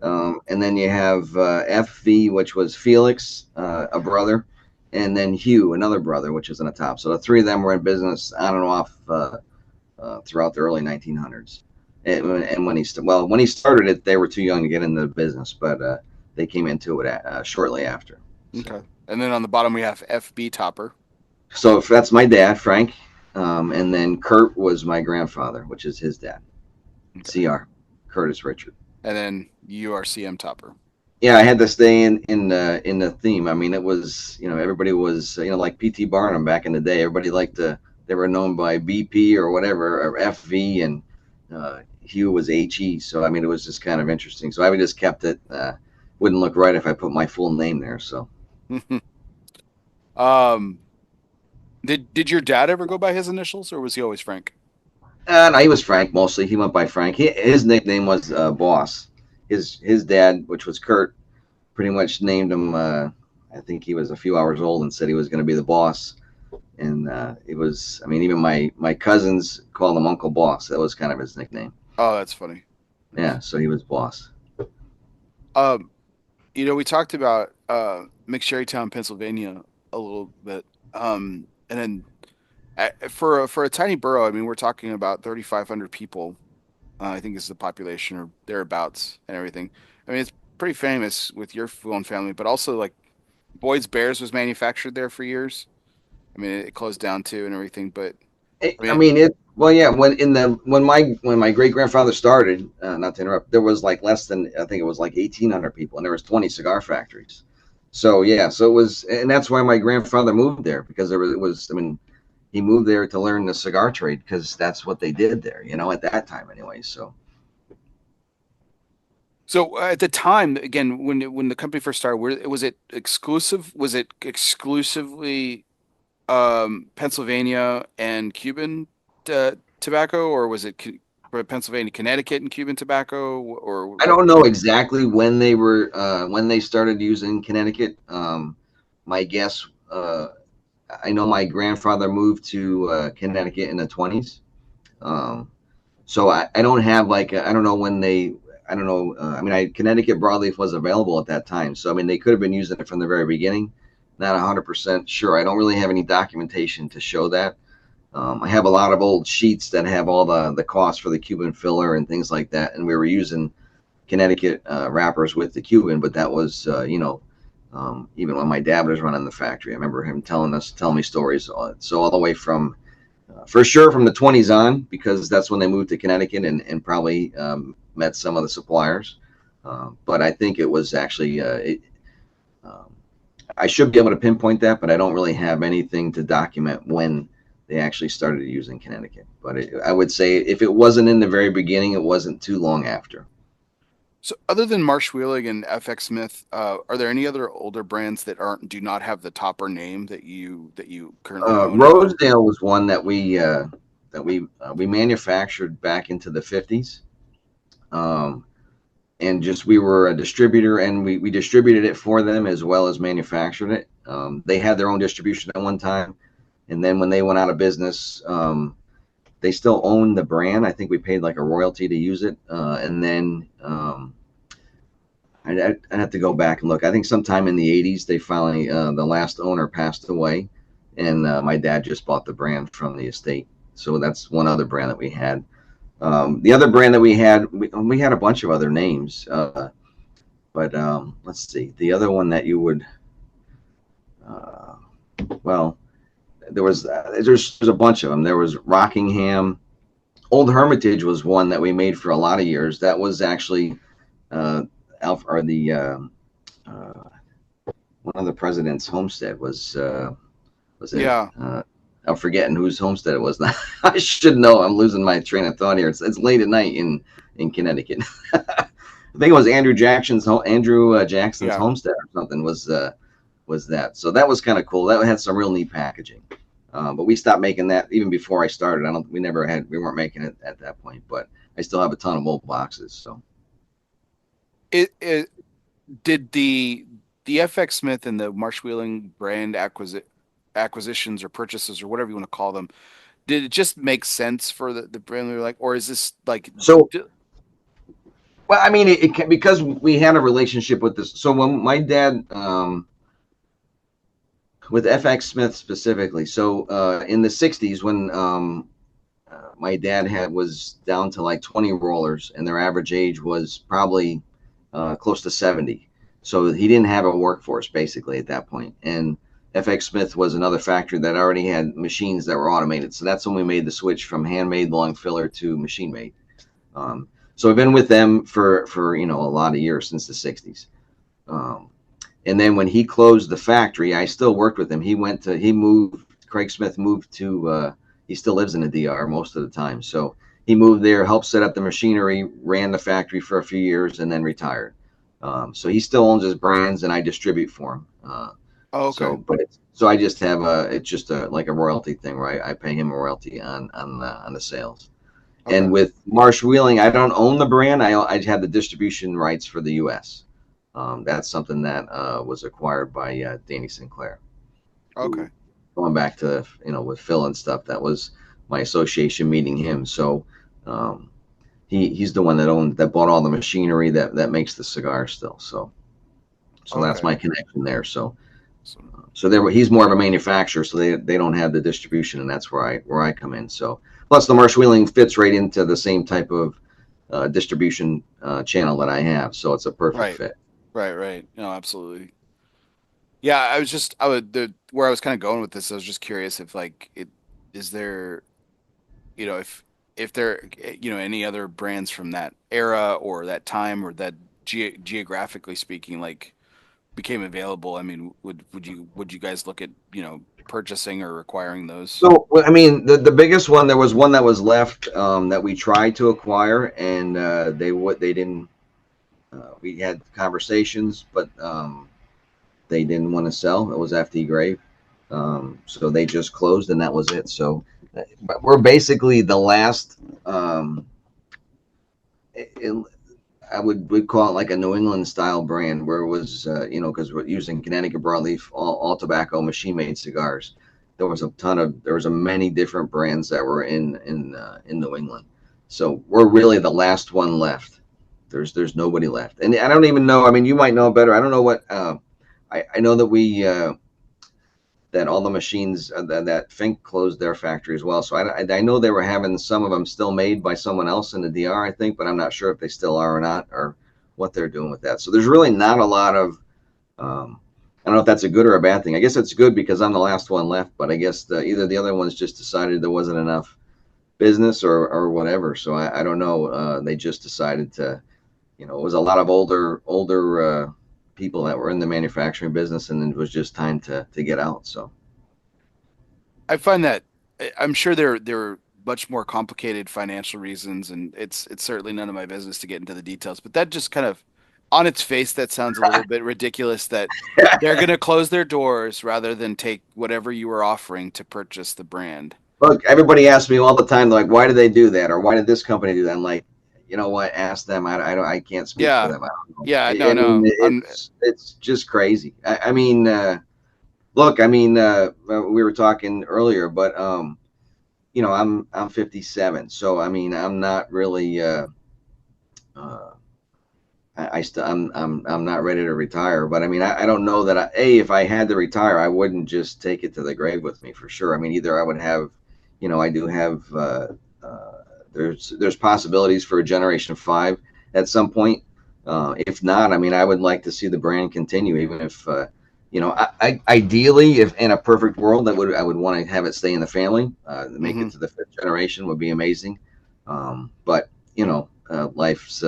And then you have FV, which was Felix, a brother, and then Hugh, another brother, which is on the top. So the three of them were in business on and off throughout the early 1900s. And when he started it, they were too young to get into the business, but they came into it shortly after. So, Okay. And then on the bottom we have FB Topper. so if that's my dad, Frank, and then Kurt was my grandfather, which is his dad, Okay. CR, Curtis Richard. And then you are CM Topper. Yeah, I had to stay in the theme. I mean, it was, everybody was, like PT Barnum back in the day. Everybody liked to, they were known by BP or whatever, or FV, and Hugh was HE. So I mean, it was just kind of interesting. So I just kept it. Wouldn't look right if I put my full name there. So Um, did your dad ever go by his initials, or was he always Frank? no, he was Frank mostly. He went by Frank. His nickname was Boss. His dad, which was Kurt, pretty much named him. I think he was a few hours old and said he was going to be the boss. And it was, I mean, even my cousins called him Uncle Boss. That was kind of his nickname. Oh, that's funny. Yeah, so he was Boss. Um, we talked about McSherrytown, Pennsylvania a little bit. And then for a tiny borough, I mean, we're talking about 3,500 people. I think is the population or thereabouts and everything. I mean, it's pretty famous with your own family, but also like Boyd's Bears was manufactured there for years. I mean, it closed down too and everything, but I I mean, mean, well, yeah. When my great grandfather started, not to interrupt, there was like less than, I think it was like 1,800 people, and there was 20 cigar factories. So yeah, so it was, and that's why my grandfather moved there, because it was. I mean, he moved there to learn the cigar trade because that's what they did there, at that time, anyway. So so at the time, again, when the company first started, was it exclusive? Was it exclusively Pennsylvania and Cuban tobacco, or was it Pennsylvania, Connecticut, and Cuban tobacco, or I what? don't know exactly when they started using Connecticut. My guess, I know my grandfather moved to Connecticut in the 20s. Um, so I don't have like I don't know when they I don't know. I mean, Connecticut broadleaf was available at that time, so I mean they could have been using it from the very beginning. Not 100% sure. I don't really have any documentation to show that. I have a lot of old sheets that have all the costs for the Cuban filler and things like that, and we were using Connecticut wrappers with the Cuban, but that was even when my dad was running the factory. I remember him telling me stories. So all the way from for sure from the 20s on, because that's when they moved to Connecticut and probably met some of the suppliers. But I think it was actually um, I should be able to pinpoint that, but I don't really have anything to document when they actually started using Connecticut. But I would say if it wasn't in the very beginning, it wasn't too long after. So, other than Marsh Wheeling and FX Smith, are there any other older brands that do not have the topper name that you currently own and love? Rosedale was one that we manufactured back into the 50s. Um, and just we were a distributor, and we distributed it for them as well as manufactured it. They had their own distribution at one time, and then when they went out of business, they still owned the brand. I think we paid like a royalty to use it, and then I'd have to go back and look. I think sometime in the '80s they finally the last owner passed away, and my dad just bought the brand from the estate. So that's one other brand that we had. The other brand that we had a bunch of other names, but let's see. The other one that you would, uh, well, there's a bunch of them. There was Rockingham. Old Hermitage was one that we made for a lot of years. That was actually Alf or the uh, one of the president's homestead was it? Yeah. I'm forgetting whose homestead it was now. I should know. I'm losing my train of thought here. It's late at night in Connecticut. I think it was Jackson's Yeah. homestead or something was that. So that was kind of cool. That had some real neat packaging. But we stopped making that even before I started. We weren't making it at that point. But I still have a ton of old boxes. So It did the FX Smith and the Marsh Wheeling brand acquisitions or purchases or whatever you want to call them, did it just make sense for the brand? We were like, or is this like, so well, I mean, because we had a relationship with this. So when my dad with FX Smith specifically. So in the '60s, when my dad was down to like 20 rollers, and their average age was probably close to 70. So he didn't have a workforce basically at that point. And FX Smith was another factory that already had machines that were automated. So that's when we made the switch from handmade long filler to machine made. So I've been with them for a lot of years since the '60s. Um, and then when he closed the factory, I still worked with him. Craig Smith moved to, he still lives in the DR most of the time. So he moved there, helped set up the machinery, ran the factory for a few years, and then retired. So he still owns his brands, and I distribute for him. oh, okay. So I just have it's just like a royalty thing, right? I pay him a royalty on the sales. Okay. And with Marsh Wheeling, I don't own the brand. I have the distribution rights for the U.S. That's something that was acquired by Danny Sinclair. Okay. Going back to with Phil and stuff, that was my association meeting him. So he's the one that bought all the machinery that makes the cigar still. So that's Okay. my connection there. So So, he's more of a manufacturer, so they don't have the distribution, and that's where I come in. So plus the Marsh Wheeling fits right into the same type of distribution channel that I have, so it's a perfect right. fit. Right. No, absolutely. Yeah, I would where I was kind of going with this, I was just curious if like it is there, if there, any other brands from that era or that time or that geographically speaking, like became available. I mean, would you guys look at, purchasing or acquiring those? So well, I mean, the biggest one, there was one that was left that we tried to acquire, and they didn't. We had conversations, but they didn't want to sell. It was FD Grave. So they just closed, and that was it. So but we're basically the last. It, I would call it like a New England style brand, where it was because we're using Connecticut broadleaf, all tobacco, machine made cigars. There was a many different brands that were in New England. So we're really the last one left. There's nobody left, and I don't even know. I mean, you might know better. I don't know what. I know that that all the machines that Fink closed their factory as well. So I know they were having some of them still made by someone else in the DR, I think, but I'm not sure if they still are or not, or what they're doing with that. So there's really not a lot of. I don't know if that's a good or a bad thing. I guess it's good because I'm the last one left, but I guess either the other ones just decided there wasn't enough business or whatever. So I don't know. They just decided to, it was a lot of older people that were in the manufacturing business, and it was just time to get out. So I find that I'm sure there are much more complicated financial reasons, and it's certainly none of my business to get into the details. But that just kind of, on its face, that sounds a little bit ridiculous that they're going to close their doors rather than take whatever you were offering to purchase the brand. look, everybody asks me all the time, like, why did they do that, or why did this company do that? I'm like, you know what? Ask them. I don't. I can't speak for Yeah. them. I don't know. Yeah. I No, mean, no. it's just crazy. I mean, look. I mean, we were talking earlier, but I'm 57, so I mean, I'm not really. Uh, I'm not ready to retire, but I mean, I don't know that if I had to retire, I wouldn't just take it to the grave with me for sure. I mean, either I would have, I do have, uh, there's possibilities for a generation five at some point. If not, I mean, I would like to see the brand continue, even if, ideally, if in a perfect world, I would want to have it stay in the family. Make Hmm. it to the fifth generation would be amazing. But life's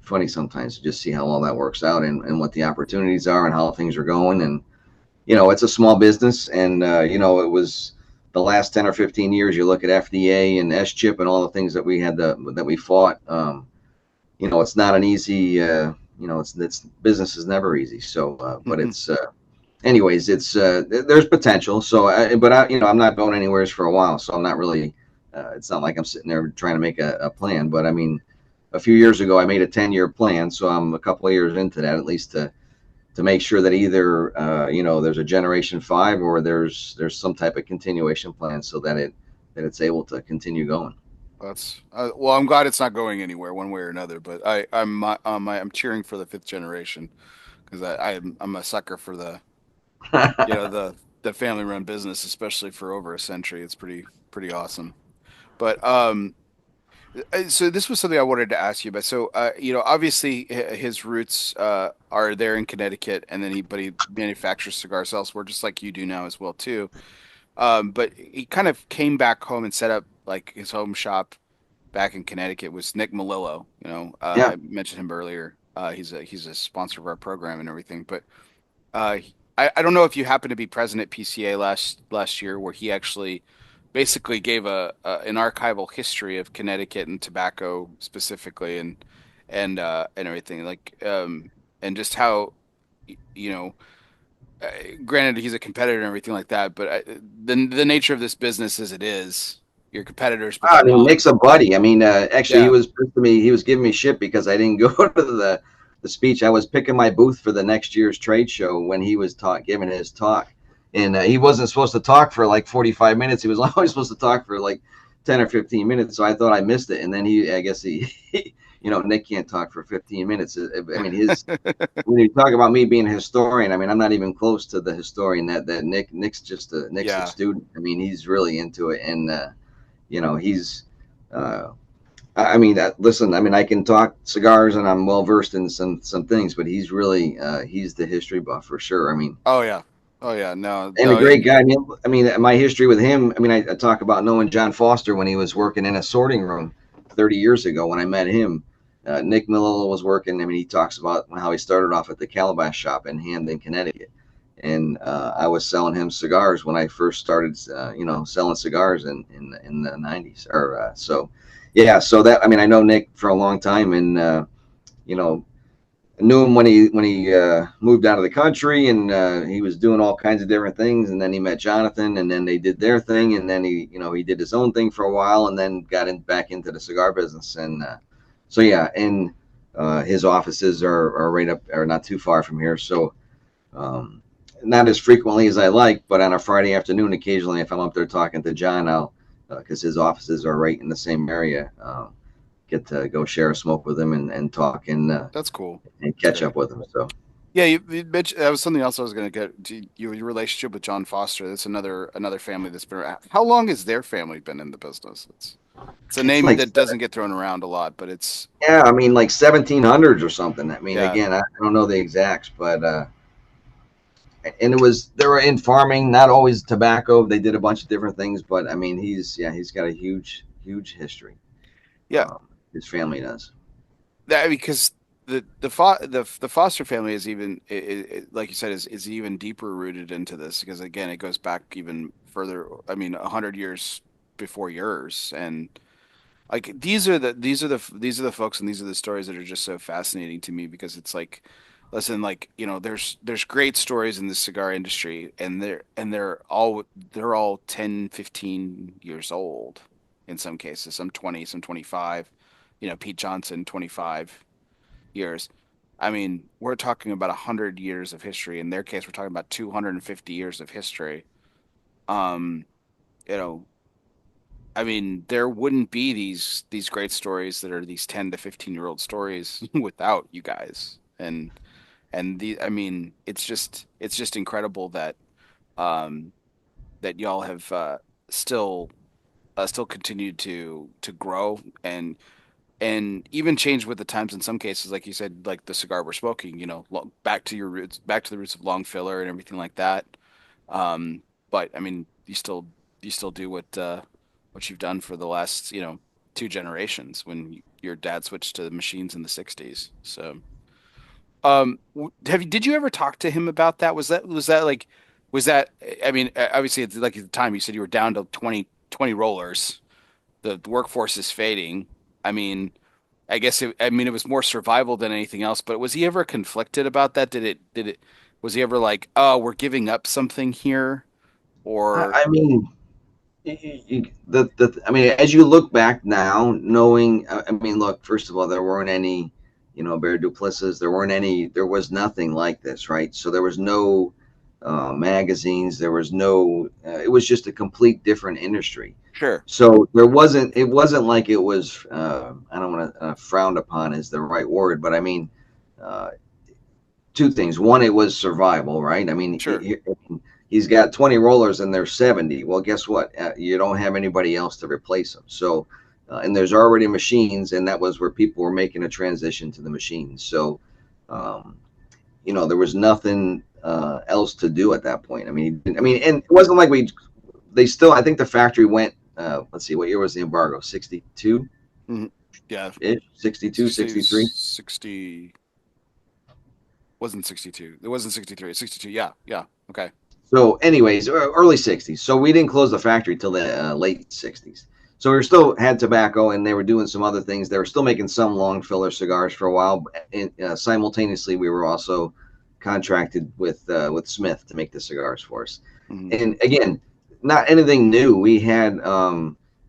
funny sometimes to just see how all that works out and what the opportunities are and how things are going. And, it's a small business. And, it was the last 10 or 15 years, you look at FDA and S chip and all the things that we had that we fought. It's not an easy, it's business is never easy. So, but Hmm. it's, anyways, it's, there's potential. So, I'm not going anywhere for a while. So I'm not really, it's not like I'm sitting there trying to make a plan, but I mean, a few years ago, I made a 10-year plan, so I'm a couple of years into that, at least to make sure that either there's a generation five or there's some type of continuation plan so that it's able to continue going. That's well, I'm glad it's not going anywhere one way or another, but I'm cheering for the fifth generation because I'm a sucker for the family run business, especially for over a century. It's pretty awesome. But so this was something I wanted to ask you about. So obviously his roots are there in Connecticut, and then he manufactures cigars elsewhere, just like you do now as well too. But he kind of came back home and set up like his home shop back in Connecticut was Nick Melillo. Yeah. I mentioned him earlier. He's a sponsor of our program and everything. But I don't know if you happened to be present at PCA last year, where he actually basically gave an archival history of Connecticut and tobacco specifically, and everything and just how you know. Uh, Granted, he's a competitor and everything like that, but the nature of this business as it is, you're competitors, but I you're mean, not. Nick's a buddy. I mean, actually, he Yeah. was pissed to me. He was giving me shit because I didn't go to the speech. I was picking my booth for the next year's trade show when he was giving his talk, and he wasn't supposed to talk for like 45 minutes. He was only supposed to talk for like 10 or 15 minutes. So I thought I missed it, and then I guess Nick can't talk for 15 minutes. I mean, his when you talk about me being a historian, I mean, I'm not even close to the historian that Nick's a Yeah. student. I mean, he's really into it, and he's. Uh, I mean, listen. I mean, I can talk cigars, and I'm well versed in some things, but he's the history buff for sure. I mean, Oh yeah. Oh yeah. No, and a no. great guy. I mean, my history with him. I mean, I talk about knowing John Foster when he was working in a sorting room 30 years ago when I met him. Nick Melillo was working. I mean, he talks about how he started off at the Calabash shop in Hamden, Connecticut, and I was selling him cigars when I first started, selling cigars in the 90s. Or so, yeah. So that I mean, I know Nick for a long time, and you know, I knew him when he moved out of the country, and he was doing all kinds of different things. And then he met Jonathan, and then they did their thing, and then he did his own thing for a while, and then back into the cigar business. And so yeah, and his offices are right up, are not too far from here. So um, not as frequently as I like, but on a Friday afternoon, occasionally, if I'm up there talking to John, I'll because his offices are right in the same area. Get to go share a smoke with him and talk That's cool. and That's catch great. up with him. So Yeah, you mentioned that was something else I was going to get to your relationship with John Foster. That's another family that's been around. How long has their family been in the business? It's a it's name like that doesn't get thrown around a lot, but it's yeah, I mean like 1700s or something. I mean, yeah. again, I don't know the exacts, but and they were in farming, not always tobacco. They did a bunch of different things, but I mean, he's got a huge history. Yeah, His family does. that because the Foster family is even like you said is even deeper rooted into this because again it goes back even further. I mean, 100 years before yours, and like these are the folks and these are the stories that are just so fascinating to me because it's like, listen, like there's great stories in the cigar industry, and they're all 10, 15 years old in some cases, some 20, some 25. Pete Johnson, 25 years. I mean, we're talking about 100 years of history. In their case, we're talking about 250 years of history. Um, you know, I mean, there wouldn't be these great stories that are these 10 to 15-year-old stories without you guys. I mean, it's just incredible that um that y'all have still still continued to grow and even change with the times in some cases, like you said, like the cigar we're smoking, back to your roots, back to the roots of long filler and everything like that. Um, but I mean, you still do what you've done for the last, two generations when your dad switched to machines in the 60s. So, did you ever talk to him about that? Was that like, was that, I mean, obviously it's like at the time you said you were down to 20 rollers. The workforce is fading. I mean, I mean, it was more survival than anything else, but was he ever conflicted about that? Was he ever like, oh, we're giving up something here? Or, I mean, I mean, as you look back now, knowing, I mean, look, first of all, there weren't any, Bear Duplessis. There was nothing like this, right? So there was no magazines. There was no. It was just a complete different industry. sure, So there wasn't. It wasn't like it was. I don't want to frowned upon is the right word, but I mean, uh, two things. One, it was survival, right? I mean, sure. he's got 20 rollers and they're 70. Well, guess what? You don't have anybody else to replace them. So, and there's already machines, and that was where people were making a transition to the machines. So, um, there was nothing else to do at that point. I mean, and it wasn't like they still, I think the factory went, let's see, what year was the embargo? 62 Mhm. Yeah, ish, 62, 60, 63. 60 wasn't 62. It wasn't 63. 62. Yeah, yeah. Okay. So, anyways, early 60s. So we didn't close the factory till the late 60s. So we still had tobacco, and they were doing some other things. They were still making some long filler cigars for a while. And simultaneously, we were also contracted with Smith to make the cigars for us. Hmm. And again, not anything new. We had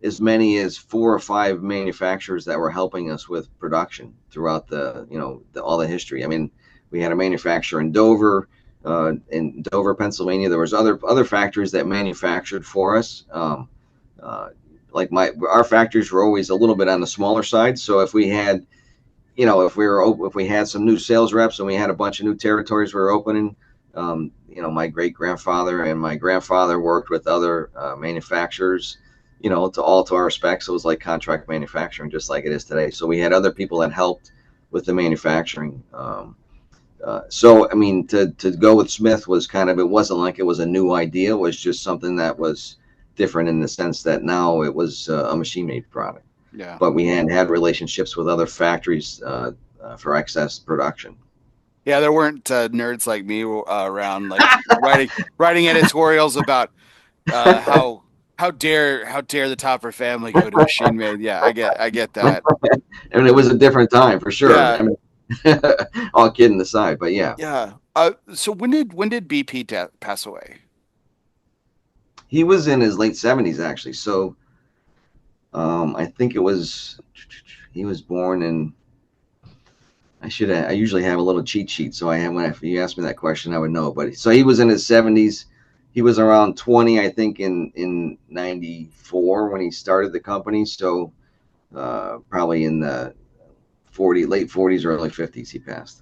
as many as 4 or 5 manufacturers that were helping us with production throughout all the history. I mean, we had a manufacturer in Dover, Pennsylvania. There was other factories that manufactured for us. Like our factories were always a little bit on the smaller side. So if we had, if we had some new sales reps and we had a bunch of new territories we were opening, my great grandfather and my grandfather worked with other manufacturers, to our specs. It was like contract manufacturing, just like it is today. So we had other people that helped with the manufacturing. So, I mean, to go with Smith was it wasn't like it was a new idea. It was just something that was different in the sense that now it was a machine made product. Yeah. But we had relationships with other factories for excess production. Yeah, there weren't nerds like me around like writing editorials about how dare the Topper family go to machine made. Yeah, I get that. And it was a different time for sure. Yeah, I mean, all kidding aside, but yeah, yeah. So when did BP pass away? he was in his late 70s actually. So I think he was born in. I usually have a little cheat sheet, so if you ask me that question, I would know. But so he was in his 70s. He was around 20, I think, in 94 when he started the company. So probably in the late 40s or early 50s, he passed.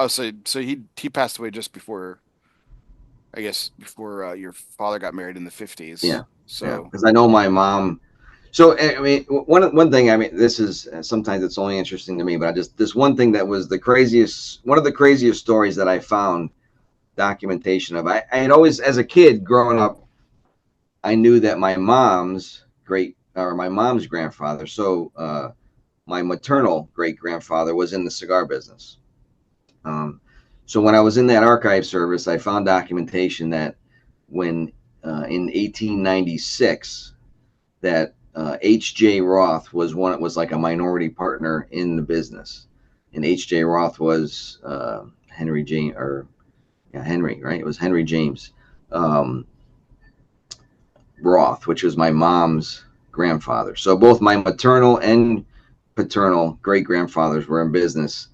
So he passed away just before, I guess, before your father got married in the 50s. Yeah, yeah. So Because I know my mom. So I mean, one thing. I mean, this is sometimes it's only interesting to me, but this one thing that was one of the craziest stories that I found documentation of. I had always, as a kid growing up, I knew that my mom's grandfather, so my maternal great grandfather was in the cigar business. Um, so when I was in that archive service, I found documentation that when in 1896 that H.J. Roth was like a minority partner in the business, and H.J. Roth was Henry James or yeah, Henry, right? It was Henry James Roth, which was my mom's grandfather. So both my maternal and paternal great grandfathers were in business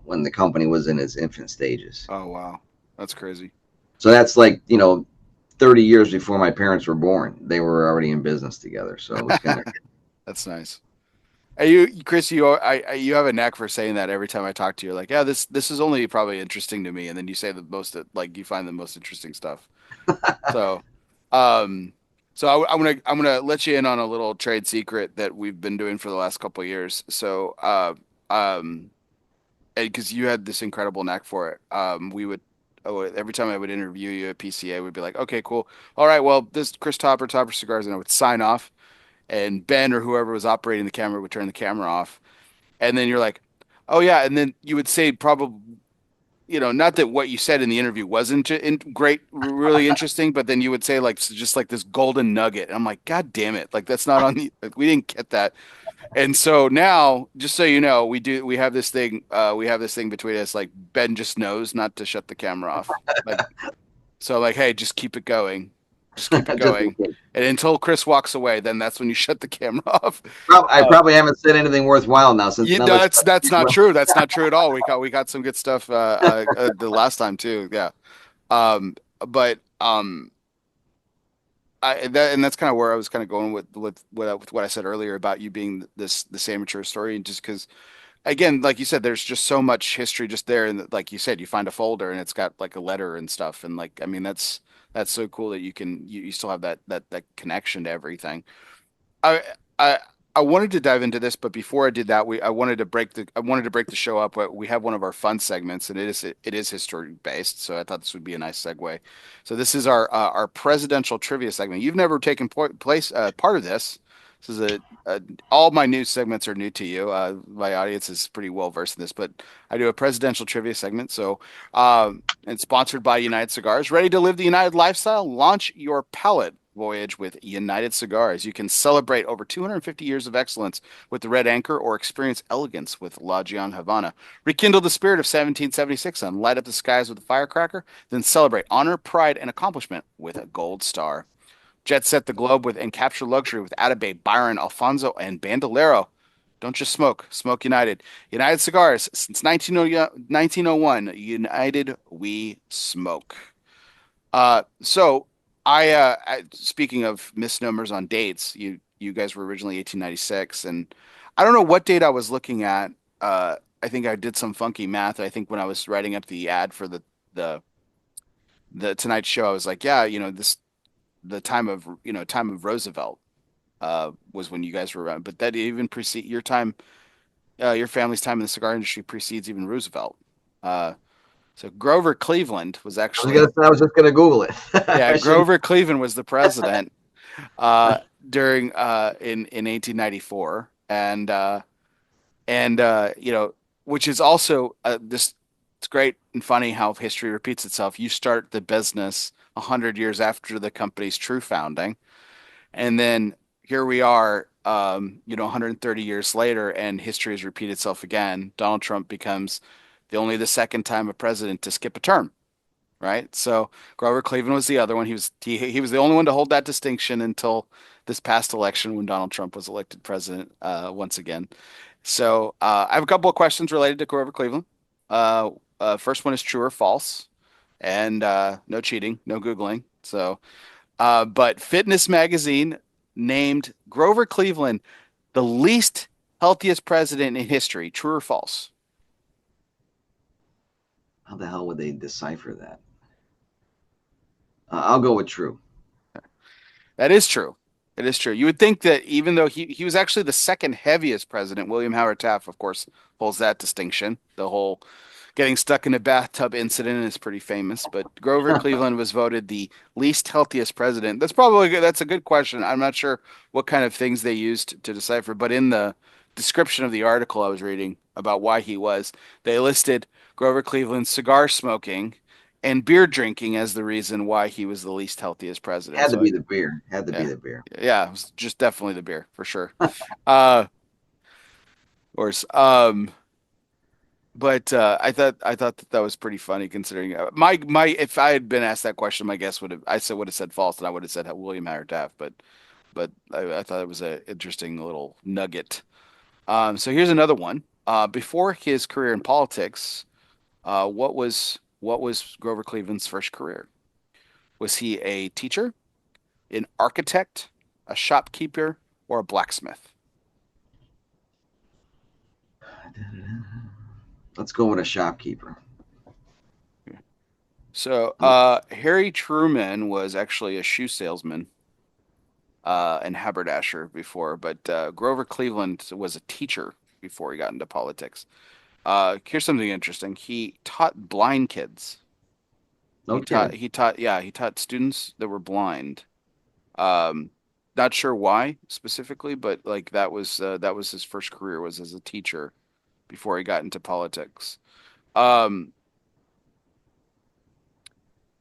when the company was in its infant stages. Oh wow, that's crazy. So that's like 30 years before my parents were born. They were already in business together. So it was kind of That's nice. And you, Chris, you have a knack for saying that every time I talk to you. Like, yeah, this is only probably interesting to me, and then you say the most like you find the most interesting stuff. So, um, I'm gonna let you in on a little trade secret that we've been doing for the last couple of years. So, um, because you had this incredible knack for it, we would. Oh, every time I would interview you at PCA, we'd be like, okay, cool. All right, well, this is Chris Topper Cigars, and I would sign off, and Ben or whoever was operating the camera would turn the camera off. And then you're like, oh yeah, and then you would say probably, not that what you said in the interview wasn't great, really interesting, but then you would say like just like this golden nugget. And I'm like, God damn it, like that's not on the, like, we didn't get that. And so now, just so you know, we have this thing between us. Like Ben just knows not to shut the camera off. Like so, like, hey, just keep it going, just keep it just in going, case. and until Chris walks away, then that's when you shut the camera off. I probably haven't said anything worthwhile now since Yeah, none of that's not true. That's not true at all. We got some good stuff the last time too. Yeah. Um, but and that's kind of where I was kind of going with what I said earlier about you being this amateur story, and just because again, like you said, there's just so much history just there, and like you said, you find a folder and it's got like a letter and stuff, and like I mean that's so cool that you still have that connection to everything. I I I wanted to dive into this, but before I did that, I wanted to break the show up. We have one of our fun segments, and it is history based. So I thought this would be a nice segue. So this is our presidential trivia segment. You've never taken place part of this. This is all my news segments are new to you. My audience is pretty well versed in this, but I do a presidential trivia segment. So it's sponsored by United Cigars. Ready to live the United lifestyle? Launch your palate voyage with United Cigars. You can celebrate over 250 years of excellence with the Red Anchor or experience elegance with La Gian Havana. Rekindle the spirit of 1776 and light up the skies with a firecracker, then celebrate honor, pride, and accomplishment with a gold star. Jet set the globe with and capture luxury with Atabey, Byron, Alfonso, and Bandolero. Don't just smoke. Smoke United. United Cigars since 1901. United we smoke. So speaking of misnomers on dates, you guys were originally 1896, and I don't know what date I was looking at. I think I did some funky math. I think when I was writing up the ad for the the Tonight Show, I was like, yeah, this the time of Roosevelt was when you guys were around, but that even precede your time, your family's time in the cigar industry precedes even Roosevelt. Uh, so Grover Cleveland was actually. I was just gonna Google it. Yeah, I shouldn't. Grover Cleveland was the president during in 1894, and which is also this. It's great and funny how history repeats itself. You start the business 100 years after the company's true founding, and then here we are, 130 years later, and history has repeated itself again. Donald Trump becomes the second time a president to skip a term, right? So Grover Cleveland was the other one. He was the only one to hold that distinction until this past election when Donald Trump was elected president once again. So I have a couple of questions related to Grover Cleveland. First one is true or false, and no cheating, no Googling. So, but Fitness Magazine named Grover Cleveland the least healthiest president in history. True or false? How the hell would they decipher that? I'll go with true. That is true. It is true. You would think that even though he was actually the second heaviest president, William Howard Taft, of course, holds that distinction. The whole getting stuck in a bathtub incident is pretty famous, but Grover Cleveland was voted the least healthiest president. That's a good question. I'm not sure what kind of things they used to decipher, but in the description of the article I was reading about why he was, they listed Grover Cleveland's cigar smoking and beer drinking as the reason why he was the least healthiest president. Had to So be the beer. Had to be yeah. the beer. Yeah, it was just definitely the beer for sure. Of course. But I thought that was pretty funny considering my if I had been asked that question, my guess would have said false, and I would have said William Howard Taft. But I thought it was an interesting little nugget. So here's another one. Before his career in politics, what was Grover Cleveland's first career? Was he a teacher, an architect, a shopkeeper, or a blacksmith? Let's go with a shopkeeper. So Harry Truman was actually a shoe salesman and haberdasher before, but Grover Cleveland was a teacher before he got into politics. Here's something interesting. He taught blind kids. No kidding. He taught students that were blind. Um, Not sure why specifically, but like that was his first career was as a teacher before he got into politics. Um,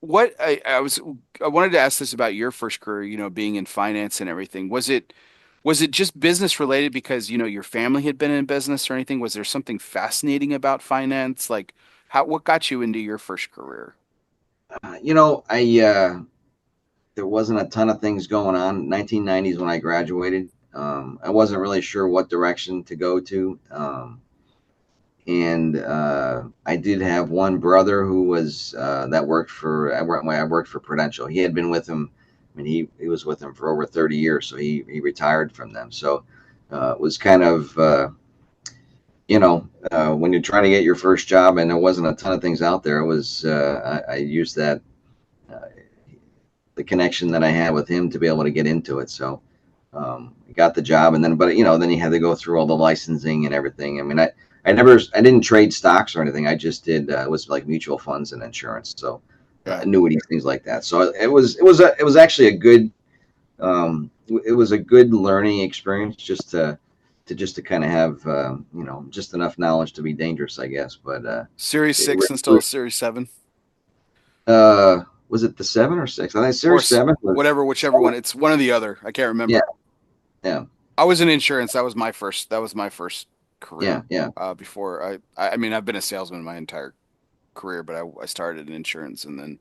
what I wanted to ask this about your first career, being in finance and everything. Was it just business related because, your family had been in business or anything? Was there something fascinating about finance? Like what got you into your first career? I there wasn't a ton of things going on. 1990s when I graduated, I wasn't really sure what direction to go to. And I did have one brother who was that worked for I worked for Prudential. He had been with him. I mean, he was with him for over 30 years, so he retired from them. So it was kind of when you're trying to get your first job and there wasn't a ton of things out there. It was I used that uh, the connection that I had with him to be able to get into it. So got the job, and then you had to go through all the licensing and everything. I mean, I didn't trade stocks or anything. I just did it was like mutual funds and insurance, so Yeah. annuities, things like that. So it was actually it was a good learning experience just to kind of have just enough knowledge to be dangerous, I guess. But Series it, 6 instead of Series 7 was it the 7 or 6? I think or Series 7 was whatever, whichever one. It's one or the other. I can't yeah, remember. yeah, I was in insurance. That was my first yeah, career. yeah. Before I mean, I've been a salesman my entire career, but I started in insurance and then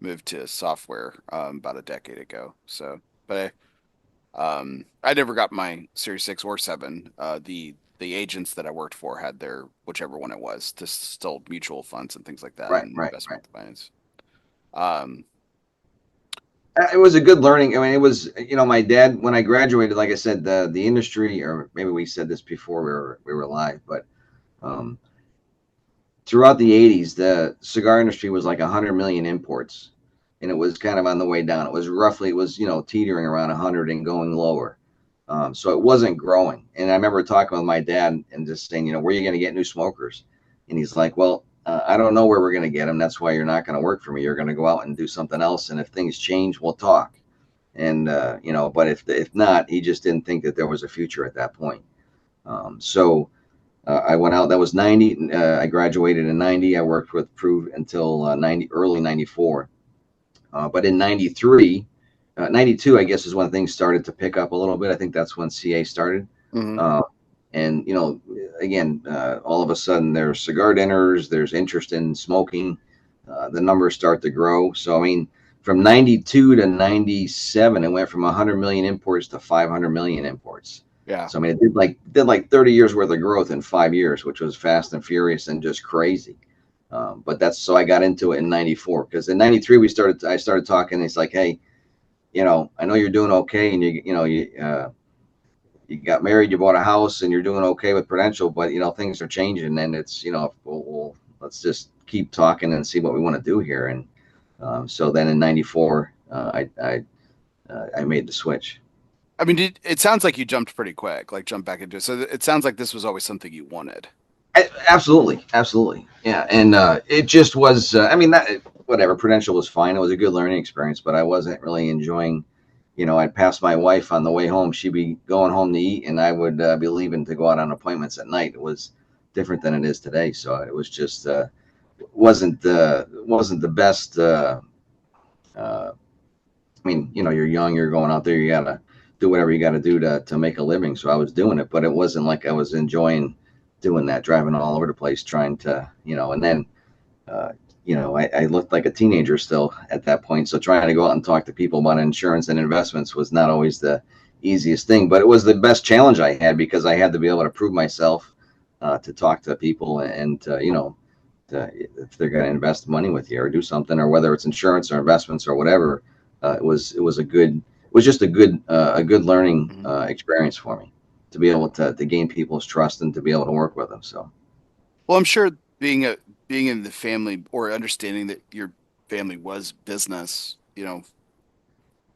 moved to software about a decade ago. So, but I never got my Series 6 or 7. The agents that I worked for had their whichever one it was, to still mutual funds and things like that Right, and right, right. investment plans. Um, It was a good learning. I mean, it was, my dad, when I graduated, like I said, the industry, or maybe we said this before we were live, but um, throughout the 80s, the cigar industry was like 100 million imports, and it was kind of on the way down. It was teetering around 100 and going lower. So it wasn't growing. And I remember talking with my dad and just saying, where are you going to get new smokers? And he's like, well, I don't know where we're going to get them. That's why you're not going to work for me. You're going to go out and do something else. And if things change, we'll talk. And, but if not, he just didn't think that there was a future at that point. So I went out. That was 90. I graduated in 90. I worked with Proof until early 94. But in 93, 92, I guess, is when things started to pick up a little bit. I think that's when CA started. mhm. Uh, and, again, all of a sudden there's cigar dinners, there's interest in smoking. The numbers start to grow. So, I mean, from 92 to 97, it went from 100 million imports to 500 million imports. Yeah. So, I mean, it did like 30 years worth of growth in 5 years, which was fast and furious and just crazy. But that's so I got into it in 94 because in 93 I started talking. And it's like, hey, I know you're doing okay, and you got married, you bought a house, and you're doing okay with Prudential, but things are changing, and it's let's just keep talking and see what we want to do here. And so then in '94, I made the switch. I mean, it sounds like you jumped pretty quick, like jumped back into it. So it sounds like this was always something you wanted. Absolutely, absolutely, yeah. And it just was. I mean, whatever. Prudential was fine. It was a good learning experience, but I wasn't really enjoying. I'd pass my wife on the way home. She'd be going home to eat, and I would be leaving to go out on appointments at night. It was different than it is today. So it was just wasn't the best. I mean, you're young, you're going out there, you gotta do whatever you gotta do to make a living. So I was doing it, but it wasn't like I was enjoying doing that, driving all over the place, trying to, and then, uh, I looked like a teenager still at that point. So trying to go out and talk to people about insurance and investments was not always the easiest thing, but it was the best challenge I had because I had to be able to prove myself, to talk to people and if they're going to invest money with you or do something, or whether it's insurance or investments or whatever. It was just a good learning Mhm. experience for me to be able to gain people's trust and to be able to work with them. So Well, I'm sure being in the family or understanding that your family was business,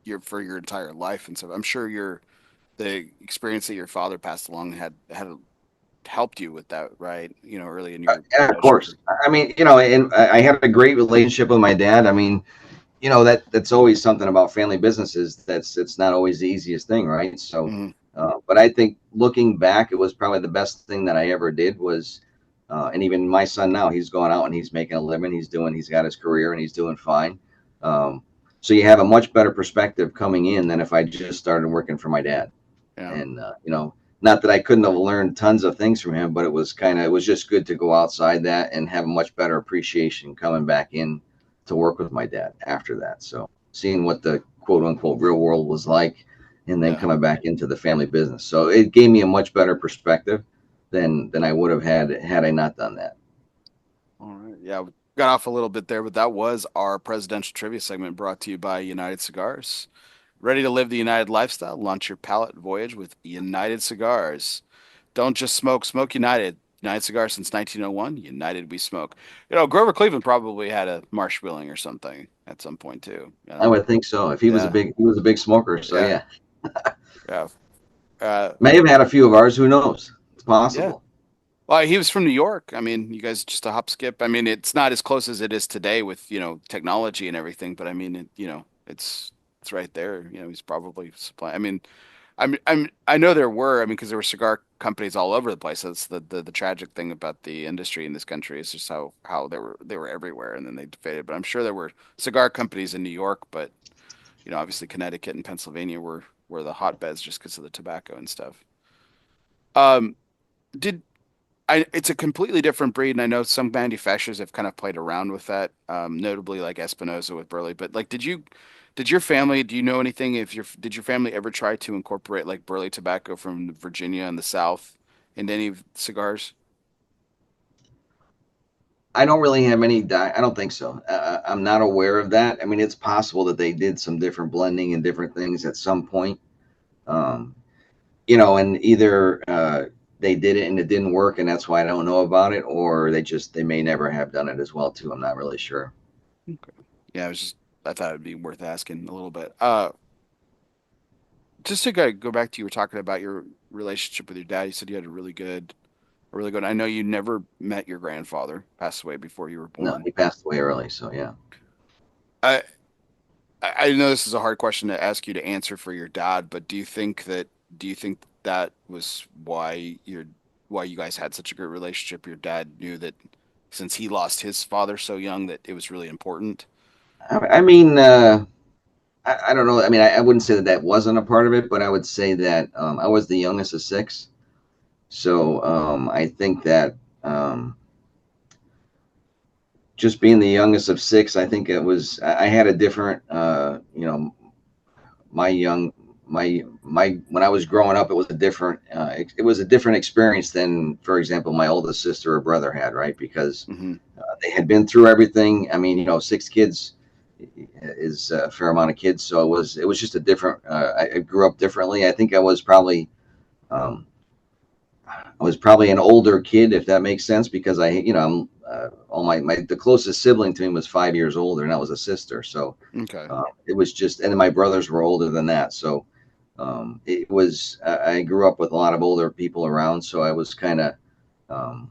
your for your entire life and stuff. I'm sure the experience that your father passed along had helped you with that, right? Early in your yeah, of relationship. course. I mean, and I had a great relationship with my dad. I mean, that's always something about family businesses. It's not always the easiest thing, right? So, Hmm. but I think looking back, it was probably the best thing that I ever did was, and even my son now, he's going out and he's making a living. He's got his career and he's doing fine. Um, so you have a much better perspective coming in than if I just started working for my dad. Yeah. And not that I couldn't have learned tons of things from him, but it was just good to go outside that and have a much better appreciation coming back in to work with my dad after that. So seeing what the quote unquote real world was like, and then Yeah. coming back into the family business, so it gave me a much better perspective than I would have had I not done that. All right. Yeah, we got off a little bit there, but that was our presidential trivia segment brought to you by United Cigars. Ready to live the United lifestyle? Launch your palate voyage with United Cigars. Don't just smoke, smoke United. United Cigars since 1901. United we smoke. Grover Cleveland probably had a marsh billing or something at some point too. I would think so. If Yeah, he was a big smoker, so yeah, yeah, yeah, uh, may have had a few of ours. Who knows? It's yeah. possible. Well, he was from New York. I mean, you guys just a hop skip. I mean, it's not as close as it is today with, technology and everything, but I mean, it's right there. He's probably supplying. I mean, I know there were, I mean, because there were cigar companies all over the place. That's the tragic thing about the industry in this country is just how they were everywhere and then they faded. But I'm sure there were cigar companies in New York, but obviously Connecticut and Pennsylvania were the hotbeds just because of the tobacco and stuff. Um, did it's a completely different breed, and I know some manufacturers have kind of played around with that, notably like Espinosa with Burley. But like, did your family, do you know anything? Did your family ever try to incorporate like Burley tobacco from Virginia and the South into any of cigars? I don't really have any. I don't think so. I'm not aware of that. I mean, it's possible that they did some different blending and different things at some point. Um, and either they did it and it didn't work, and that's why I don't know about it, or they may never have done it as well too. I'm not really sure. Okay. Yeah, I thought it'd be worth asking a little bit. Just to go back to you were talking about your relationship with your dad. You said you had a really good. I know you never met your grandfather, passed away before you were No, born. he passed away early, so yeah. I I know this is a hard question to ask you to answer for your dad, but do you think that was why you guys had such a great relationship? Your dad knew that since he lost his father so young that it was really important. I mean, I don't know. I mean, I wouldn't say that that wasn't a part of it, but I would say that I was the youngest of six. So I think that just being the youngest of six, I think I had a different, my young, my, when I was growing up, it was a different experience than, for example, my oldest sister or brother had, right? Because Hmm. they had been through everything. I mean, six kids is a fair amount of kids. So it was just a different, I grew up differently. I think um, I was probably an older kid, if that makes sense, because I'm all the closest sibling to me was 5 years older, and that was a sister. So Okay. it was just, and then my brothers were older than that. So it was, I grew up with a lot of older people around, so I was kind of um,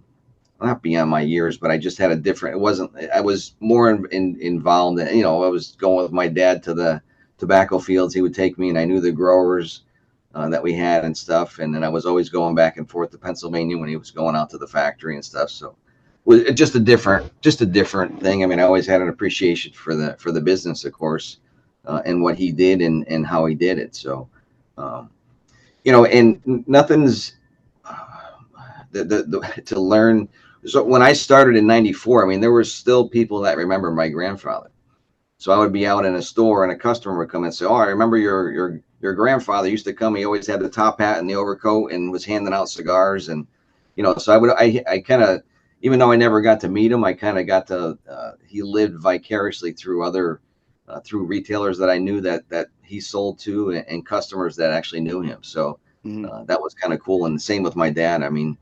not beyond my years, but I just had a different. It wasn't. I was more involved. I was going with my dad to the tobacco fields. He would take me, and I knew the growers that we had and stuff. And then I was always going back and forth to Pennsylvania when he was going out to the factory and stuff. So it was just a different thing. I mean, I always had an appreciation for the business, of course, and what he did and how he did it. So, um, and nothing's to learn. So when I started in '94, I mean, there were still people that remember my grandfather. So I would be out in a store and a customer would come and say, "Oh, I remember your grandfather used to come. He always had the top hat and the overcoat and was handing out cigars. And, so I kind of, even though I never got to meet him, I kind of got to, he lived vicariously through through retailers that I knew that he sold to, and customers that actually knew him. So that was kind of cool. And the same with my dad. I mean,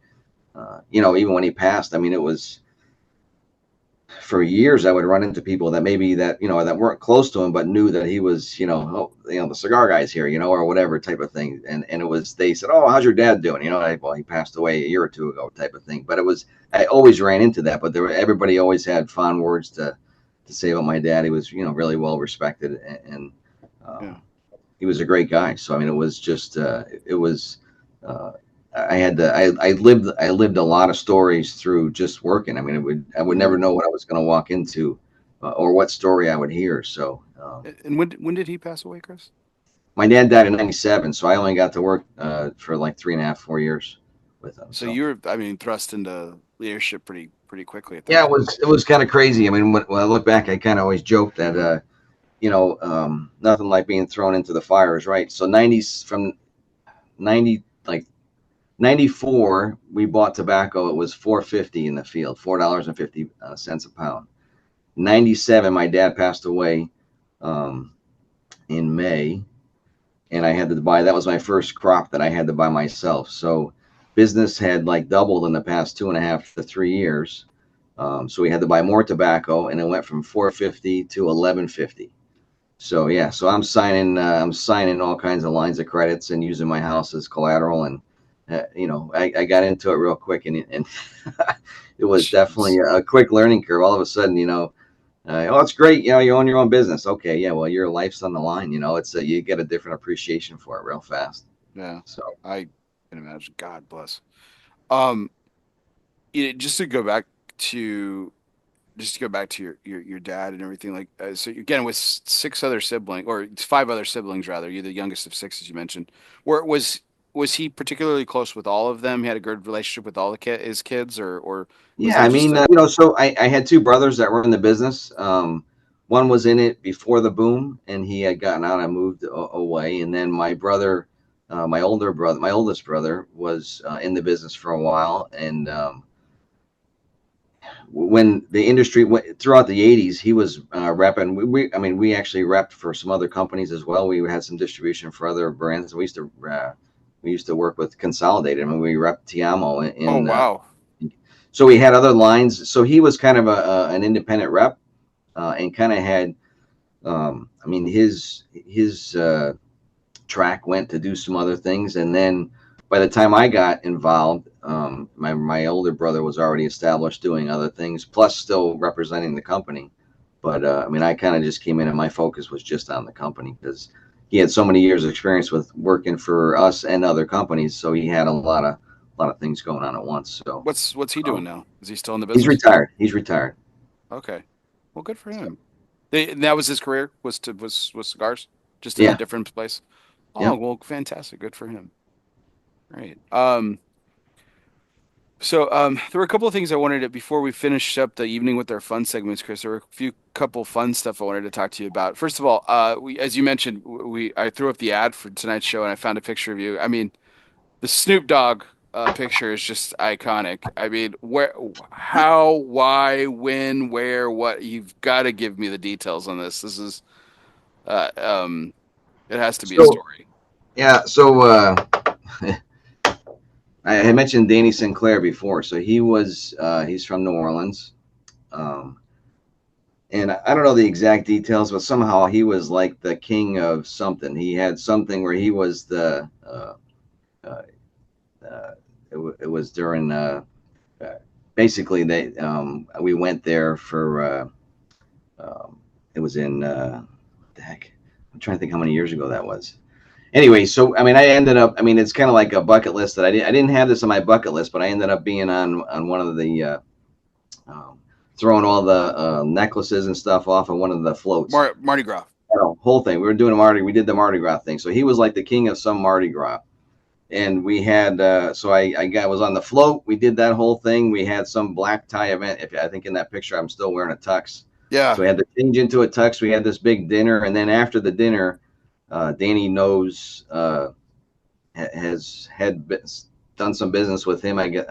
even when he passed, I mean, it was, for years I would run into people that maybe that weren't close to him but knew that he was the cigar guy's here, or whatever type of thing, and it was, they said, oh, how's your dad doing, well, he passed away a year or two ago type of thing. But I always ran into that, but everybody always had fond words to say about my dad. He was really well respected, and he was a great guy. So I mean, it was just it was I lived a lot of stories through just working. I mean, I would never know what I was going to walk into, or what story I would hear. So, and when did he pass away, Chris? My dad died in '97, so I only got to work for like 3.5, 4 years with him. So you were, I mean, thrust into leadership pretty quickly at that Yeah, point. it was kind of crazy. I mean, when I look back, I kind of always joke that nothing like being thrown into the fires, right? So from 90 like 94, we bought tobacco. It was $4.50 in the field, $4.50 a pound. 97, my dad passed away in May, and I had to buy. That was my first crop that I had to buy myself. So business had like doubled in the past 2.5 to 3 years. So we had to buy more tobacco, and it went from $4.50 to $11.50. So yeah, so I'm signing all kinds of lines of credits and using my house as collateral, and I got into it real quick, and it was definitely a quick learning curve. All of a sudden, oh, it's great, you own your own business. Okay, yeah, well, your life's on the line. It's you get a different appreciation for it real fast. Yeah, so I can imagine. God bless. Um, just to go back to your dad and everything, like so again with 6 other siblings, or 5 other siblings rather, you're the youngest of 6, as you mentioned. Where was he particularly close with all of them? He had a good relationship with all his kids, or was yeah, there I just mean, a so I had 2 brothers that were in the business. One was in it before the boom, and he had gotten out and moved away. And then my brother, my oldest brother, was in the business for a while. And when the industry went throughout the '80s, he was repping. We actually repped for some other companies as well. We had some distribution for other brands. We used to work with Consolidated. I mean, we repped Tiamo oh wow. so we had other lines. So he was kind of an independent rep, and kind of had, his track went to do some other things. And then by the time I got involved, my older brother was already established doing other things, plus still representing the company. But I kind of just came in, and my focus was just on the company, because he had so many years of experience with working for us and other companies. So he had a lot of things going on at once. So What's he doing now? Is he still in the he's business? retired. He's retired. Okay. Well, good for him. And that was his career, was cigars, just in a Yeah. different place. Oh, Yeah. well, fantastic. Good for him. Right. So there were a couple of things I wanted to, before we finish up the evening with our fun segments, Chris. There were a couple fun stuff I wanted to talk to you about. First of all, as you mentioned, I threw up the ad for tonight's show, and I found a picture of you. I mean, the Snoop Dogg picture is just iconic. I mean, how, why, when, where, what? You've got to give me the details on this. This is, uh, um, it has to be a So story. yeah. So I had mentioned Danny Sinclair before. So he's from New Orleans. Um, and I don't know the exact details, but somehow he was like the king of something. He had something where he was the. Uh, it was during. Basically, we went there for. It was in. What the heck? I'm trying to think how many years ago that was. Anyway, so I ended up. It's kind of like a bucket list that I didn't have this on my bucket list, but I ended up being on one of the. Throwing all the necklaces and stuff off of one of the floats. Mardi Gras. Whole thing. We did the Mardi Gras thing. So he was like the king of some Mardi Gras. And we had, so I was on the float. We did that whole thing. We had some black tie event. I think in that picture, I'm still wearing a tux. Yeah. So we had to change into a tux. We had this big dinner. And then after the dinner, Danny knows has done some business with him. I get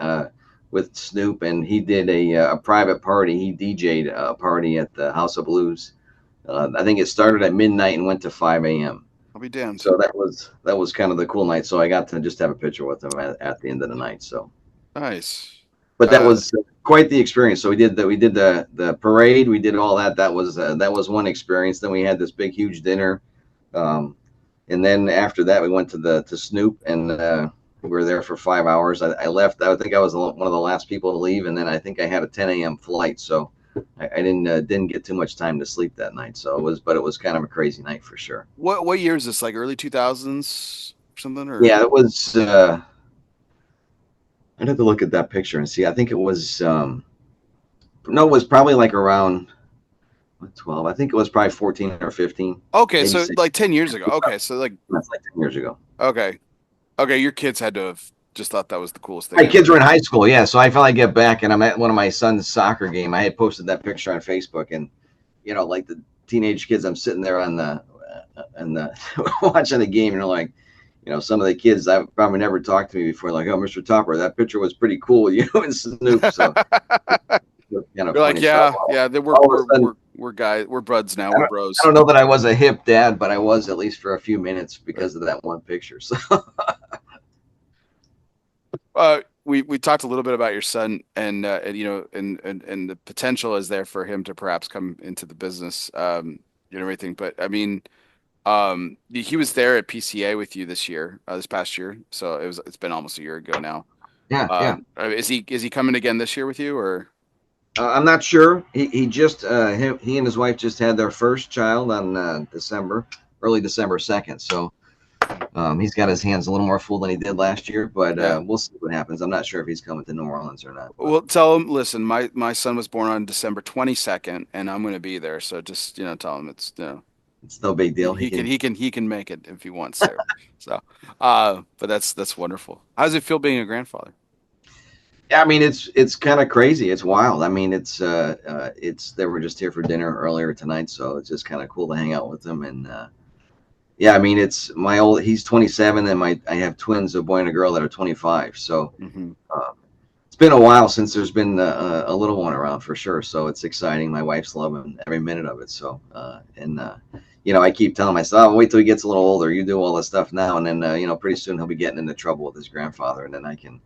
with Snoop, and he did a private party. He DJ'd a party at the House of Blues. I think it started at midnight and went to 5 a.m. I'll be damned. So that was kind of the cool night. So I got to just have a picture with him at the end of the night. So, Nice. but that was quite the experience. So we did the parade. We did all that. That was one experience. Then we had this big huge dinner. And then after that, we went to Snoop, and we were there for 5 hours. I left. I think I was one of the last people to leave, and then I think I had a 10 a.m. flight, so I didn't get too much time to sleep that night. So it was kind of a crazy night for sure. What year is this? Like early 2000s or something? Or Yeah, it was. I'd have to look at that picture and see. I think it was. No, it was probably like around 12. I think it was probably 14 or 15. Okay, Maybe so 16. like 10 years ago. Okay, so like That's like 10 years ago. okay. Your kids had to have just thought that was the coolest thing My ever. kids were in high school, yeah. So I finally get back, and I'm at one of my son's soccer game. I had posted that picture on Facebook, and like the teenage kids, I'm sitting there on the watching the game, and they're like, some of the kids I've probably never talked to me before, like, "Oh, Mr. Topper, that picture was pretty cool, you and Snoop." So kind of You're like, funny. yeah, So yeah, all of a sudden, we're guys, we're buds now, I we're don't, bros. I don't know that I was a hip dad, but I was at least for a few minutes because of that one picture. So We talked a little bit about your son, and the potential is there for him to perhaps come into the business, everything. But I mean, he was there at PCA with you this past year. So it's been almost a year ago now. yeah, yeah. Is he coming again this year with you, or? I'm not sure. He and his wife just had their first child on early December 2nd. So he's got his hands a little more full than he did last year, but Yeah. we'll see what happens. I'm not sure if he's coming to New Orleans or not. Well, tell him, listen, my son was born on December 22nd, and I'm going to be there. So just, tell him It's no big deal. he can make it if he wants to. So, but that's wonderful. How does it feel being a grandfather? Yeah, I mean it's kind of crazy. It's wild. I mean it's they were just here for dinner earlier tonight, so it's just kind of cool to hang out with them. And yeah, I mean he's 27, and I have twins, a boy and a girl that are 25. So Hmm. it's been a while since there's been a little one around for sure. So it's exciting. My wife's loving every minute of it. So I keep telling myself, wait till he gets a little older. You do all this stuff now, and then pretty soon he'll be getting into trouble with his grandfather, and then I can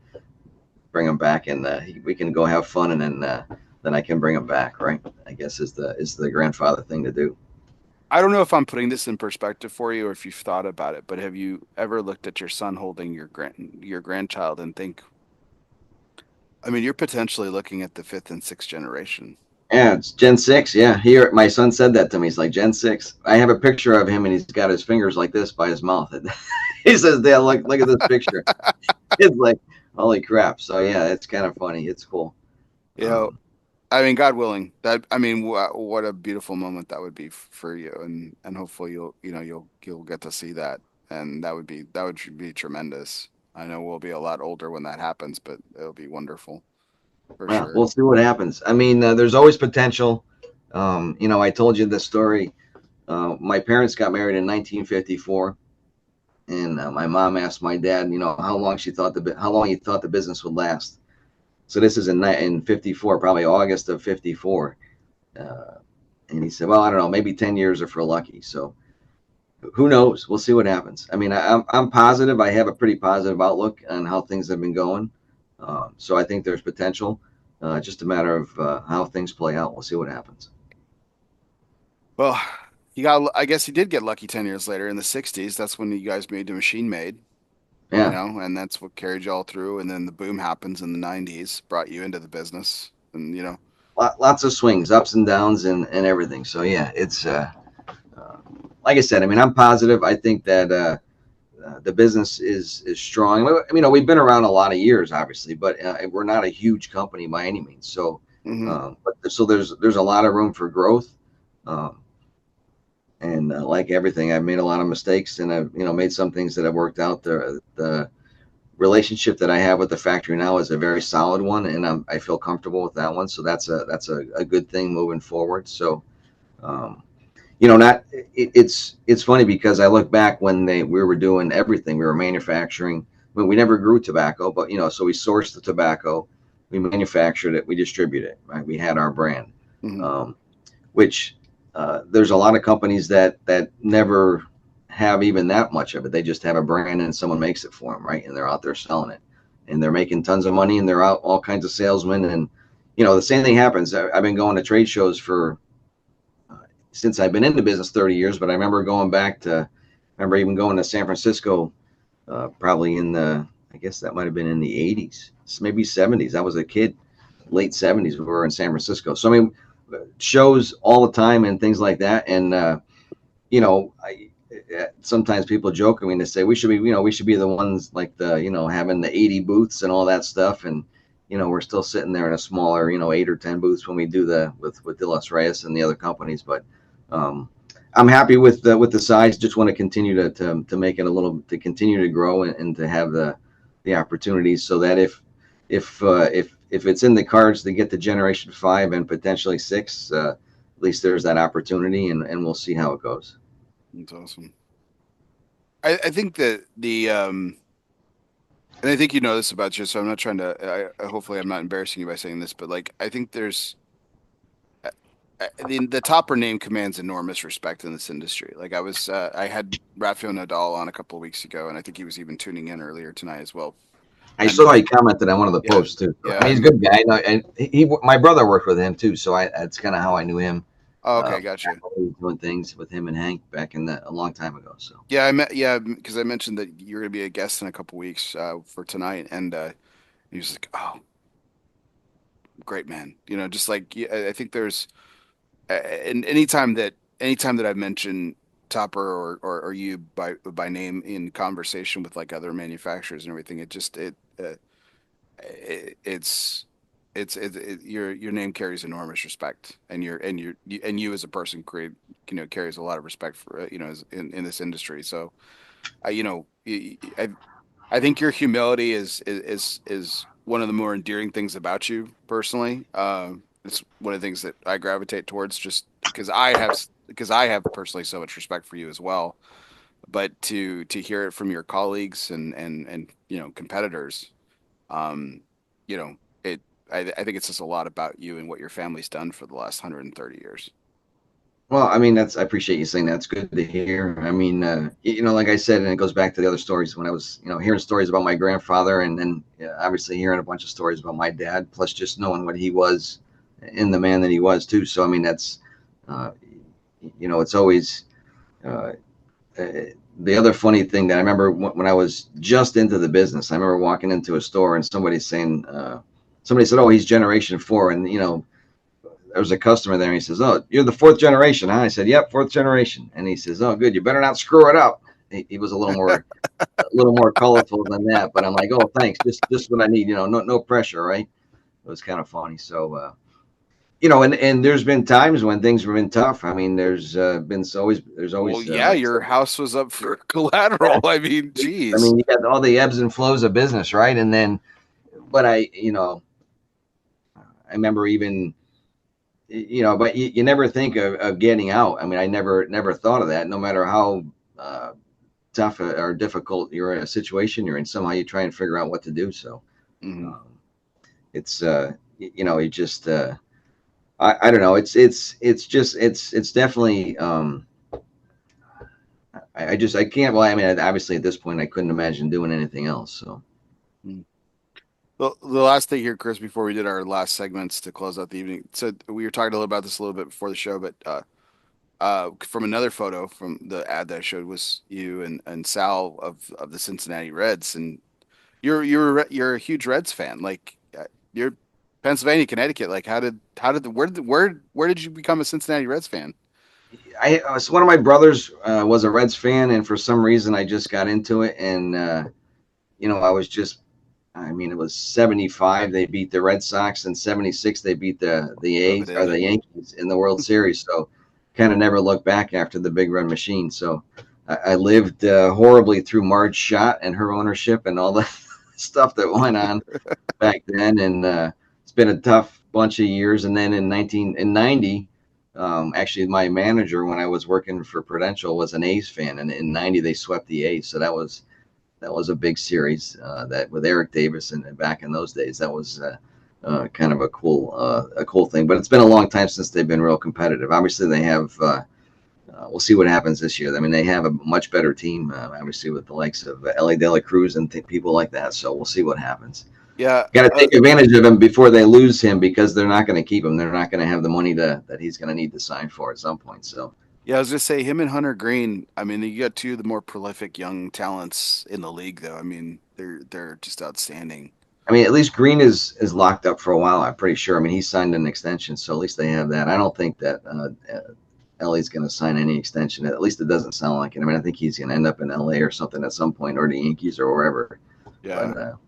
bring him back, and we can go have fun, and then I can bring him back. Right? I guess is the grandfather thing to do. I don't know if I'm putting this in perspective for you or if you've thought about it, but have you ever looked at your son holding your grandchild and think, I mean, you're potentially looking at the fifth and sixth generation. Yeah, it's Gen 6. Yeah, my son said that to me. He's like, Gen 6. I have a picture of him, and he's got his fingers like this by his mouth. He says, Dad, look at this picture. It's like, holy crap. So, yeah, it's kind of funny. It's cool. You know, Um, I mean, God willing, what a beautiful moment that would be for you, and hopefully you'll get to see that, and that would be tremendous. I know we'll be a lot older when that happens, but it'll be wonderful for well, sure. we'll see what happens. I mean, there's always potential. I told you this story. My parents got married in 1954. And my mom asked my dad, how long he thought the business would last. So this is in 54, probably August of 54. And he said, well, I don't know, maybe 10 years if we're lucky. So who knows? We'll see what happens. I mean, I'm positive. I have a pretty positive outlook on how things have been going. So I think there's potential. Just a matter of how things play out. We'll see what happens. Well, I guess he did get lucky 10 years later in the 60s. That's when you guys made the machine made, Yeah, and that's what carried you all through. And then the boom happens in the 90s, brought you into the business. And, lots of swings, ups and downs, and everything. So yeah, it's like I said. I mean, I'm positive. I think that the business is strong. We've been around a lot of years, obviously, but we're not a huge company by any means. So, mhm. so there's a lot of room for growth. Um, and like everything, I've made a lot of mistakes, and I've made some things that have worked out. The relationship that I have with the factory now is a very solid one, and I feel comfortable with that one. So that's a good thing moving forward. So. Um, not it's funny because I look back when we were doing everything. We were manufacturing. I mean, we never grew tobacco, but so we sourced the tobacco, we manufactured it, we distribute it. Right, we had our brand, Hmm. um, which there's a lot of companies that never have even that much of it. They just have a brand and someone makes it for them, right? And they're out there selling it, and they're making tons of money, and they're out all kinds of salesmen, and the same thing happens. I've been going to trade shows for since I've been in the business 30 years, but I remember remember even going to San Francisco, probably I guess that might have been in the 80s, maybe 70s. I was a kid, late 70s. We were in San Francisco. So, I mean, shows all the time and things like that. And, sometimes people joke, I mean, they say we should be the ones like having the 80 booths and all that stuff. And, we're still sitting there in a smaller, 8 or 10 booths when we do with De Los Reyes and the other companies. But, um, I'm happy with the size. Just want to continue to make it to continue to grow and to have the opportunities so that if it's in the cards to get to Generation 5 and potentially 6, at least there's that opportunity, and we'll see how it goes. That's awesome. I think that and I think you know this about you, so I'm not trying to. Hopefully, I'm not embarrassing you by saying this, but like, I think there's the topper name commands enormous respect in this industry. Like, I had Rafael Nadal on a couple of weeks ago, and I think he was even tuning in earlier tonight as well. I And saw he commented on one of the yeah, posts too. So, yeah, I mean, he's a good guy, and my brother worked with him too, so that's kind of how I knew him. oh, okay, gotcha. Doing things with him and Hank back a long time ago. So Yeah, because I mentioned that you're gonna be a guest in a couple weeks for tonight, and he was like, "Oh, great man," just like I think there's and anytime that I've mentioned Topper or you by name in conversation with like other manufacturers and everything, it's your name carries enormous respect, and you as a person carries a lot of respect for in this industry. So I you know I think your humility is one of the more endearing things about you personally. It's one of the things that I gravitate towards just because I have personally so much respect for you as well. But to hear it from your colleagues and competitors, um, you know, it I think it's just a lot about you and what your family's done for the last 130 years. well, I mean, I appreciate you saying that. It's good to hear. I mean, like I said, and it goes back to the other stories when I was, hearing stories about my grandfather, and then obviously hearing a bunch of stories about my dad, plus just knowing what he was and the man that he was too. So, I mean, that's, uh, it's always uh, uh, the other funny thing that I remember when I was just into the business. I remember walking into a store and somebody said, "Oh, he's Generation 4," and there was a customer there, and he says, "Oh, you're the fourth generation, huh?" I said, "Yep, fourth generation." And he says, "Oh, good. You better not screw it up." He was a little more colorful than that, but I'm like, "Oh, thanks. Just what I need. No pressure, right?" It was kind of funny. So, and there's been times when things have been tough. I mean, there's Well, always yeah, your house was up for yeah. collateral. I mean, I geez. mean, you got all the ebbs and flows of business, right? And then, but I remember even but you never think of getting out. I mean, I never thought of that. No matter how uh, tough or difficult you're in a situation you're in, somehow you try and figure out what to do. So Mhm. um, it's you just I don't know. It's definitely I can't. Well, I mean, obviously at this point I couldn't imagine doing anything else. So Mhm. Well, the last thing here, Chris, before we did our last segments to close out the evening, so we were talking a little about this a little bit before the show, but from another photo from the ad that I showed was you and Sal of the Cincinnati Reds, and you're a huge Reds fan. Like you're Pennsylvania, Connecticut. Like how did the where did you become a Cincinnati Reds fan? so one of my brothers was a Reds fan, and for some reason I just got into it, and I was just I mean, it was 75 they beat the Red Sox, and 76 they beat the Rub it A's or in. the Yankees in the World Series. So kind of never looked back after the Big Red Machine. So I lived horribly through Marge Schott and her ownership and all the stuff that went on back then. And it's been a tough bunch of years. And then in 1990, Actually, my manager when I was working for Prudential was an A's fan, and in '90 they swept the A's, so that was a big series that with Eric Davis and back in those days. That was kind of a cool thing. But it's been a long time since they've been real competitive. Obviously, they have. We'll see what happens this year. I mean, they have a much better team, obviously, with the likes of Ellie De La Cruz and people like that. So we'll see what happens. Yeah. Got to take advantage of him before they lose him because they're not going to keep him. They're not going to have the money that he's going to need to sign for at some point. So Yeah, I was gonna say him and Hunter Green. I mean, you got two of the more prolific young talents in the league, though. I mean, they're just outstanding. I mean, at least Green is locked up for a while. I'm pretty sure. I mean, he signed an extension, so at least they have that. I don't think that Ellie's going to sign any extension. At least it doesn't sound like it. I mean, I think he's going to end up in LA or something at some point, or the Yankees or wherever. Yeah, But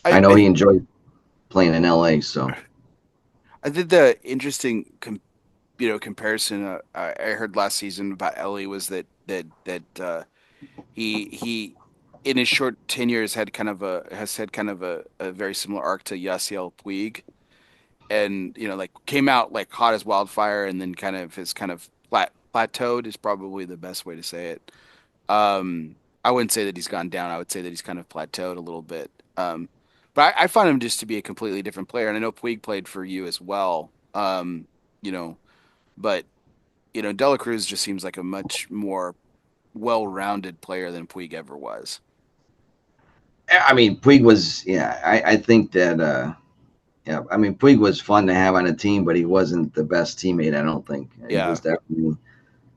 I I know he I, enjoyed playing in LA. So I did the interesting comparison. I heard last season about Ellie was that he in his short tenure has had kind of a very similar arc to Yasiel Puig, and like came out like hot as wildfire, and then kind of plateaued is probably the best way to say it. I wouldn't say that he's gone down. I would say that he's kind of plateaued a little bit. But I find him just to be a completely different player, and I know Puig played for you as well. You know, but Dela Cruz just seems like a much more well-rounded player than Puig ever was. I mean, Puig was. Yeah, I think that. Yeah, I mean, Puig was fun to have on a team, but he wasn't the best teammate. I don't think he Yeah. was definitely.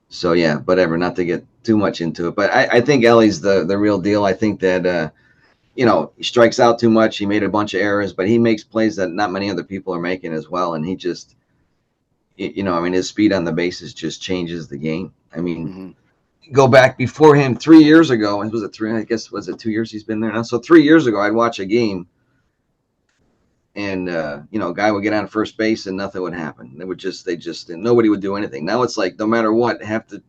So yeah, whatever. Not to get too much into it, but I think Ellie's the real deal. I think that he strikes out too much. He made a bunch of errors, but he makes plays that not many other people are making as well. And he just, I mean, his speed on the bases just changes the game. I mean, Hmm. go back before him 3 years ago, and was it three? I guess was it 2 years he's been there now. So 3 years ago, I'd watch a game, and a guy would get on first base and nothing would happen. Nobody would do anything. Now it's like no matter what, have to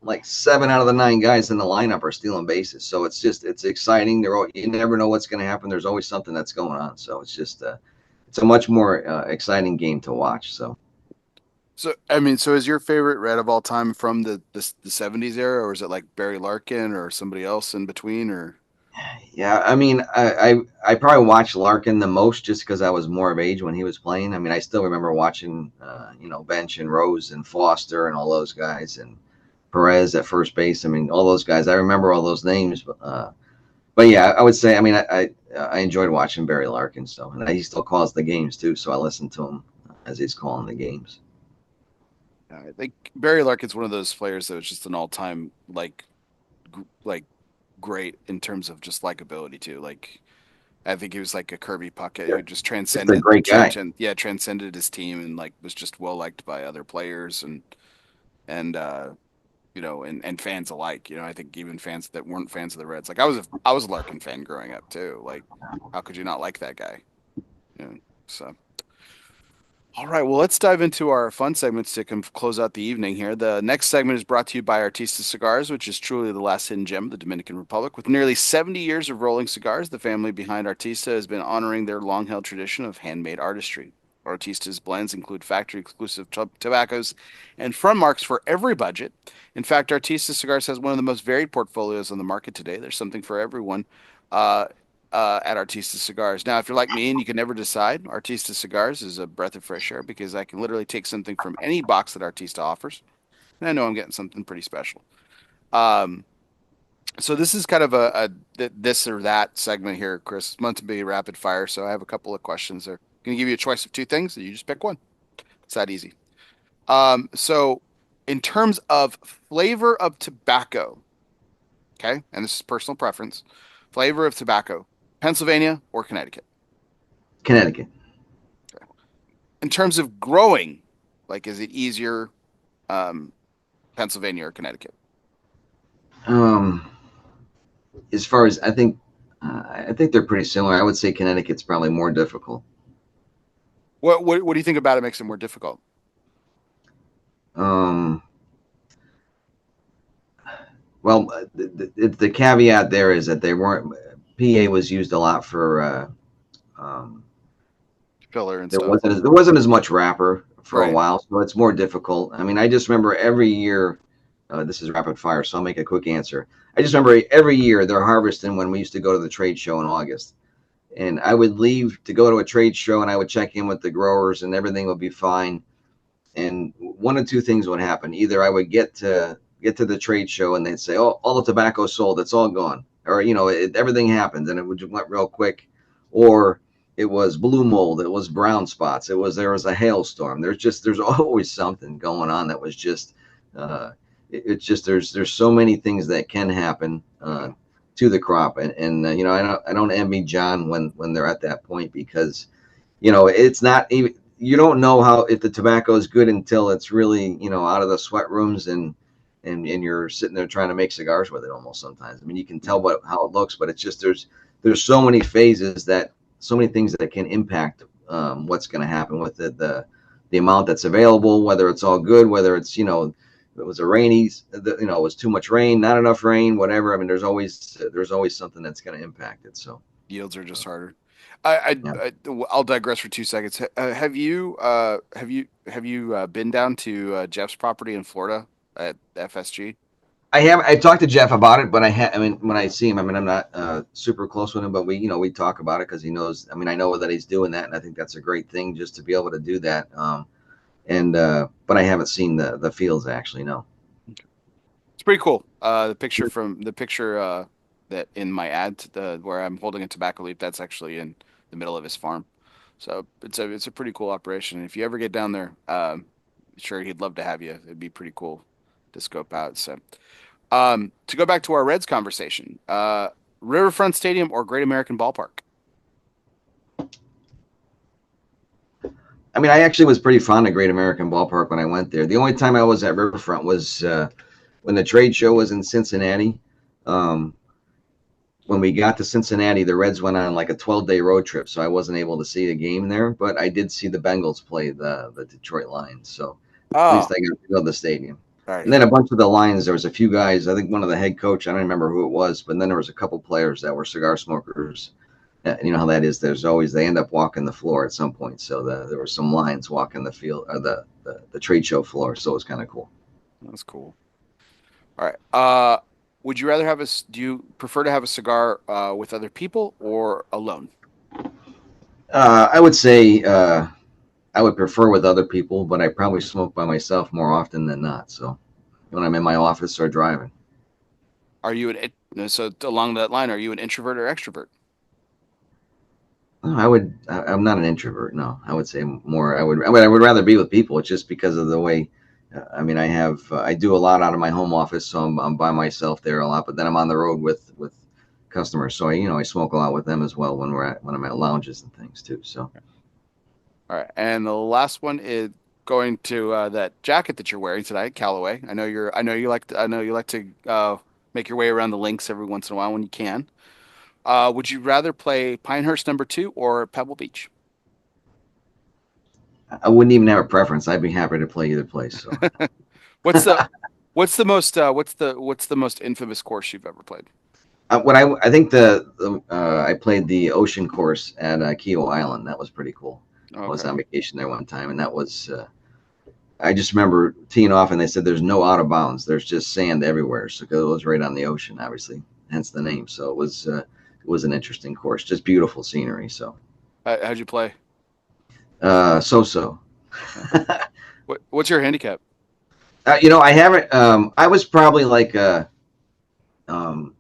like 7 out of the 9 guys in the lineup are stealing bases. So it's exciting. You never know what's going to happen. There's always something that's going on. So it's a much more exciting game to watch. So So I mean, so is your favorite red of all time from the '70s era, or is it like Barry Larkin or somebody else in between, or? yeah, I mean, I probably watched Larkin the most just because I was more of age when he was playing. I mean, I still remember watching Bench and Rose and Foster and all those guys and Perez at first base. I mean, all those guys. I remember all those names, but yeah, I would say. I mean, I enjoyed watching Barry Larkin still, and he still calls the games too. So I listen to him as he's calling the games. I think Barry Larkin's one of those players that was just an all-time like great in terms of just likability too. Like I think he was like a Kirby Puckett Yeah, who just just a great guy. transcended his team and like was just well liked by other players and and fans alike. I think even fans that weren't fans of the Reds. Like I was a Larkin fan growing up too. Like how could you not like that guy? So all right, well, let's dive into our fun segments to close out the evening here. The next segment is brought to you by Artista Cigars, which is truly the last hidden gem of the Dominican Republic. With nearly 70 years of rolling cigars, the family behind Artista has been honoring their long-held tradition of handmade artistry. Artista's blends include factory-exclusive tobaccos and front marks for every budget. In fact, Artista Cigars has one of the most varied portfolios on the market today. There's something for everyone. Uh, at Artista Cigars. Now, if you're like me and you can never decide, Artista Cigars is a breath of fresh air because I can literally take something from any box that Artista offers, and I know I'm getting something pretty special. Um, so this is kind of a this or that segment here, Chris. It's meant to be rapid fire, so I have a couple of questions there. I'm going to give you a choice of two things, and you just pick one. It's that easy. So in terms of flavor of tobacco, okay, and this is personal preference, flavor of tobacco, Pennsylvania or Connecticut? Connecticut. In terms of growing, like is it easier, um, Pennsylvania or Connecticut? Um, as far as I think they're pretty similar. I would say Connecticut's probably more difficult. What do you think about it makes it more difficult? Um, well, the caveat there is that they weren't. PA was used a lot for. Filler and There stuff. wasn't as much wrapper for a Right. while, so it's more difficult. I mean, I just remember every year. This is rapid fire, so I'll make a quick answer. I just remember every year they're harvesting when we used to go to the trade show in August, and I would leave to go to a trade show, and I would check in with the growers, and everything would be fine. And one of two things would happen: either I would get to the trade show, and they'd say, "Oh, all the tobacco sold, it's all gone," or everything happened, and it would went real quick, or it was blue mold, it was brown spots, there was a hailstorm. There's always something going on that was just. It's just there's so many things that can happen to the crop, and I don't envy John when they're at that point, because it's not even, you don't know how, if the tobacco is good until it's really out of the sweat rooms, and you're sitting there trying to make cigars with it almost sometimes. I mean, you can tell how it looks, but it's just there's so many phases, that so many things that can impact what's going to happen with it, the amount that's available, whether it's all good, whether it's it was a rainy, it was too much rain, not enough rain, whatever. I mean, there's always something that's going to impact it. So Yields are just harder. I, yeah. I I'll digress for 2 seconds. Have you been down to Jeff's property in Florida at FSG? I talked to Jeff about it, but I mean, when I see him, I mean, I'm not super close with him, but we talk about it, because he knows. I mean, I know that he's doing that, and I think that's a great thing, just to be able to do that. And but I haven't seen the fields actually. No. It's pretty cool. The picture that in my ad, where I'm holding a tobacco leaf, that's actually in the middle of his farm. So it's a pretty cool operation. If you ever get down there, sure he'd love to have you. It'd be pretty cool to scope out. So to go back to our Reds conversation, Riverfront Stadium or Great American Ballpark? I mean, I actually was pretty fond of Great American Ballpark when I went there. The only time I was at Riverfront was when the trade show was in Cincinnati. Um, when we got to Cincinnati, the Reds went on like a 12-day road trip, so I wasn't able to see a game there. But I did see the Bengals play the Detroit Lions, so at least Oh, I got to go to the stadium. all And right. then a bunch of the Lions, there was a few guys. I think one of the head coach, I don't remember who it was, but then there was a couple players that were cigar smokers. You know how that is. They end up walking the floor at some point. So there were some Lions walking the field, or the trade show floor. So it was kind of cool. That's cool. All right. Would you rather do you prefer to have a cigar with other people or alone? I would say I would prefer with other people, but I probably smoke by myself more often than not. So when I'm in my office or driving. So along that line, are you an introvert or extrovert? I'm not an introvert. No, I would say more. I would rather be with people. It's just because of the way. I mean, I do a lot out of my home office, so I'm by myself there a lot. But then I'm on the road with customers, so I smoke a lot with them as well when I'm at lounges and things too. So All right. And the last one is going to that jacket that you're wearing tonight, Callaway. I know you like to make your way around the links every once in a while when you can. Would you rather play Pinehurst #2 or Pebble Beach? I wouldn't even have a preference. I'd be happy to play either place. So What's the what's the most infamous course you've ever played? what I think I played the ocean course at Keo Island. That was pretty cool. I was Okay. on vacation there one time, and that was. I just remember teeing off, and they said there's no out of bounds. There's just sand everywhere. So 'cause it was right on the ocean, obviously, hence the name. So it was an interesting course, just beautiful scenery. So How'd you play? so. Yeah. What's your handicap? I haven't. I was probably like um,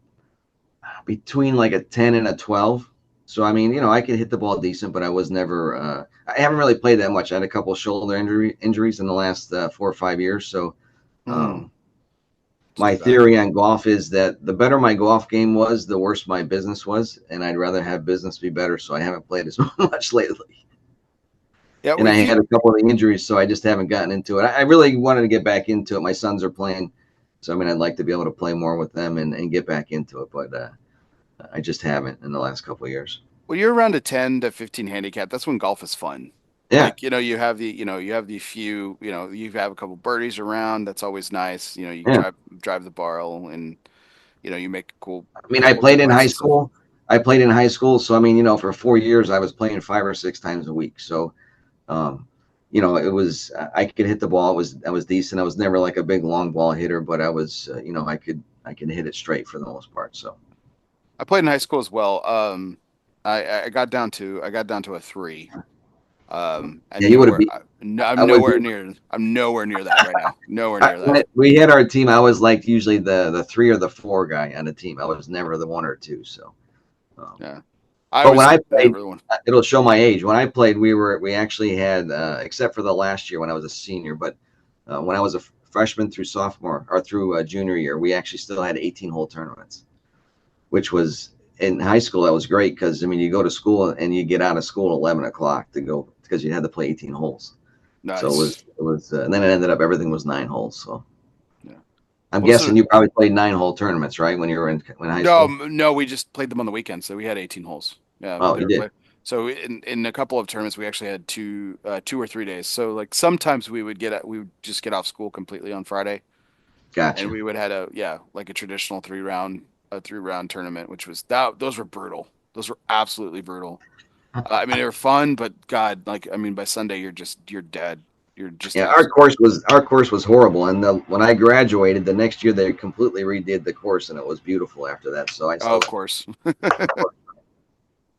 between like a 10 and a 12. So I mean, I could hit the ball decent, but I was never. I haven't really played that much. I had a couple shoulder injuries in the last 4 or 5 years. So Hmm. um, It's my too bad. theory on golf is that the better my golf game was, the worse my business was, and I'd rather have business be better. So I haven't played as much lately, Yeah, and I if you had a couple of injuries, so I just haven't gotten into it. I really wanted to get back into it. My sons are playing, so I mean, I'd like to be able to play more with them and get back into it, but I just haven't in the last couple of years. when you're around a 10 to 15 handicap, that's when golf is fun. Yeah, Like, you have the few, you have a couple birdies around. That's always nice. You yeah. drive the barrel and you make a cool I mean, I couple played good in putts high and stuff. school. I played in high school, so I mean, for 4 years, I was playing 5 or 6 times a week. So, um, it was I could hit the ball. I was decent. I was never like a big long ball hitter, but I was I could hit it straight for the most part. So I played in high school as well. I got down to a three. yeah, And you would have nowhere. beat. I'm I was nowhere near. I'm nowhere near that right now. Nowhere I, near that. we had our team. I was like usually the three or the four guy on the team. I was never the one or two. So, um, Yeah, I but when was I played, never the one. it'll show my age. When I played, we actually had except for the last year when I was a senior, but when I was a freshman through sophomore or through junior year, we actually still had 18-hole tournaments, which was in high school. That was great because I mean you go to school and you get out of school at 11 o'clock to go because you had to play 18 holes. So Nice. and then it ended up everything was 9 holes. So Yeah. I'm Well, so guessing you probably played 9-hole tournaments, right? When you were in high no, school. no, we just played them on the weekend, so we had 18 holes. Yeah, Oh, they you were did. play. So in a couple of tournaments, we actually had 2 or 3 days. So like sometimes we would just get off school completely on Friday, and Gotcha. we would had a yeah like a traditional 3 round tournament, which was that those were brutal. Those were absolutely brutal. I mean, they were fun, but God, like I mean, by Sunday you're dead. You're just Yeah, our absolutely. course was our course was horrible, and when I graduated the next year, they completely redid the course, and it was beautiful after that. So I Oh, still of course.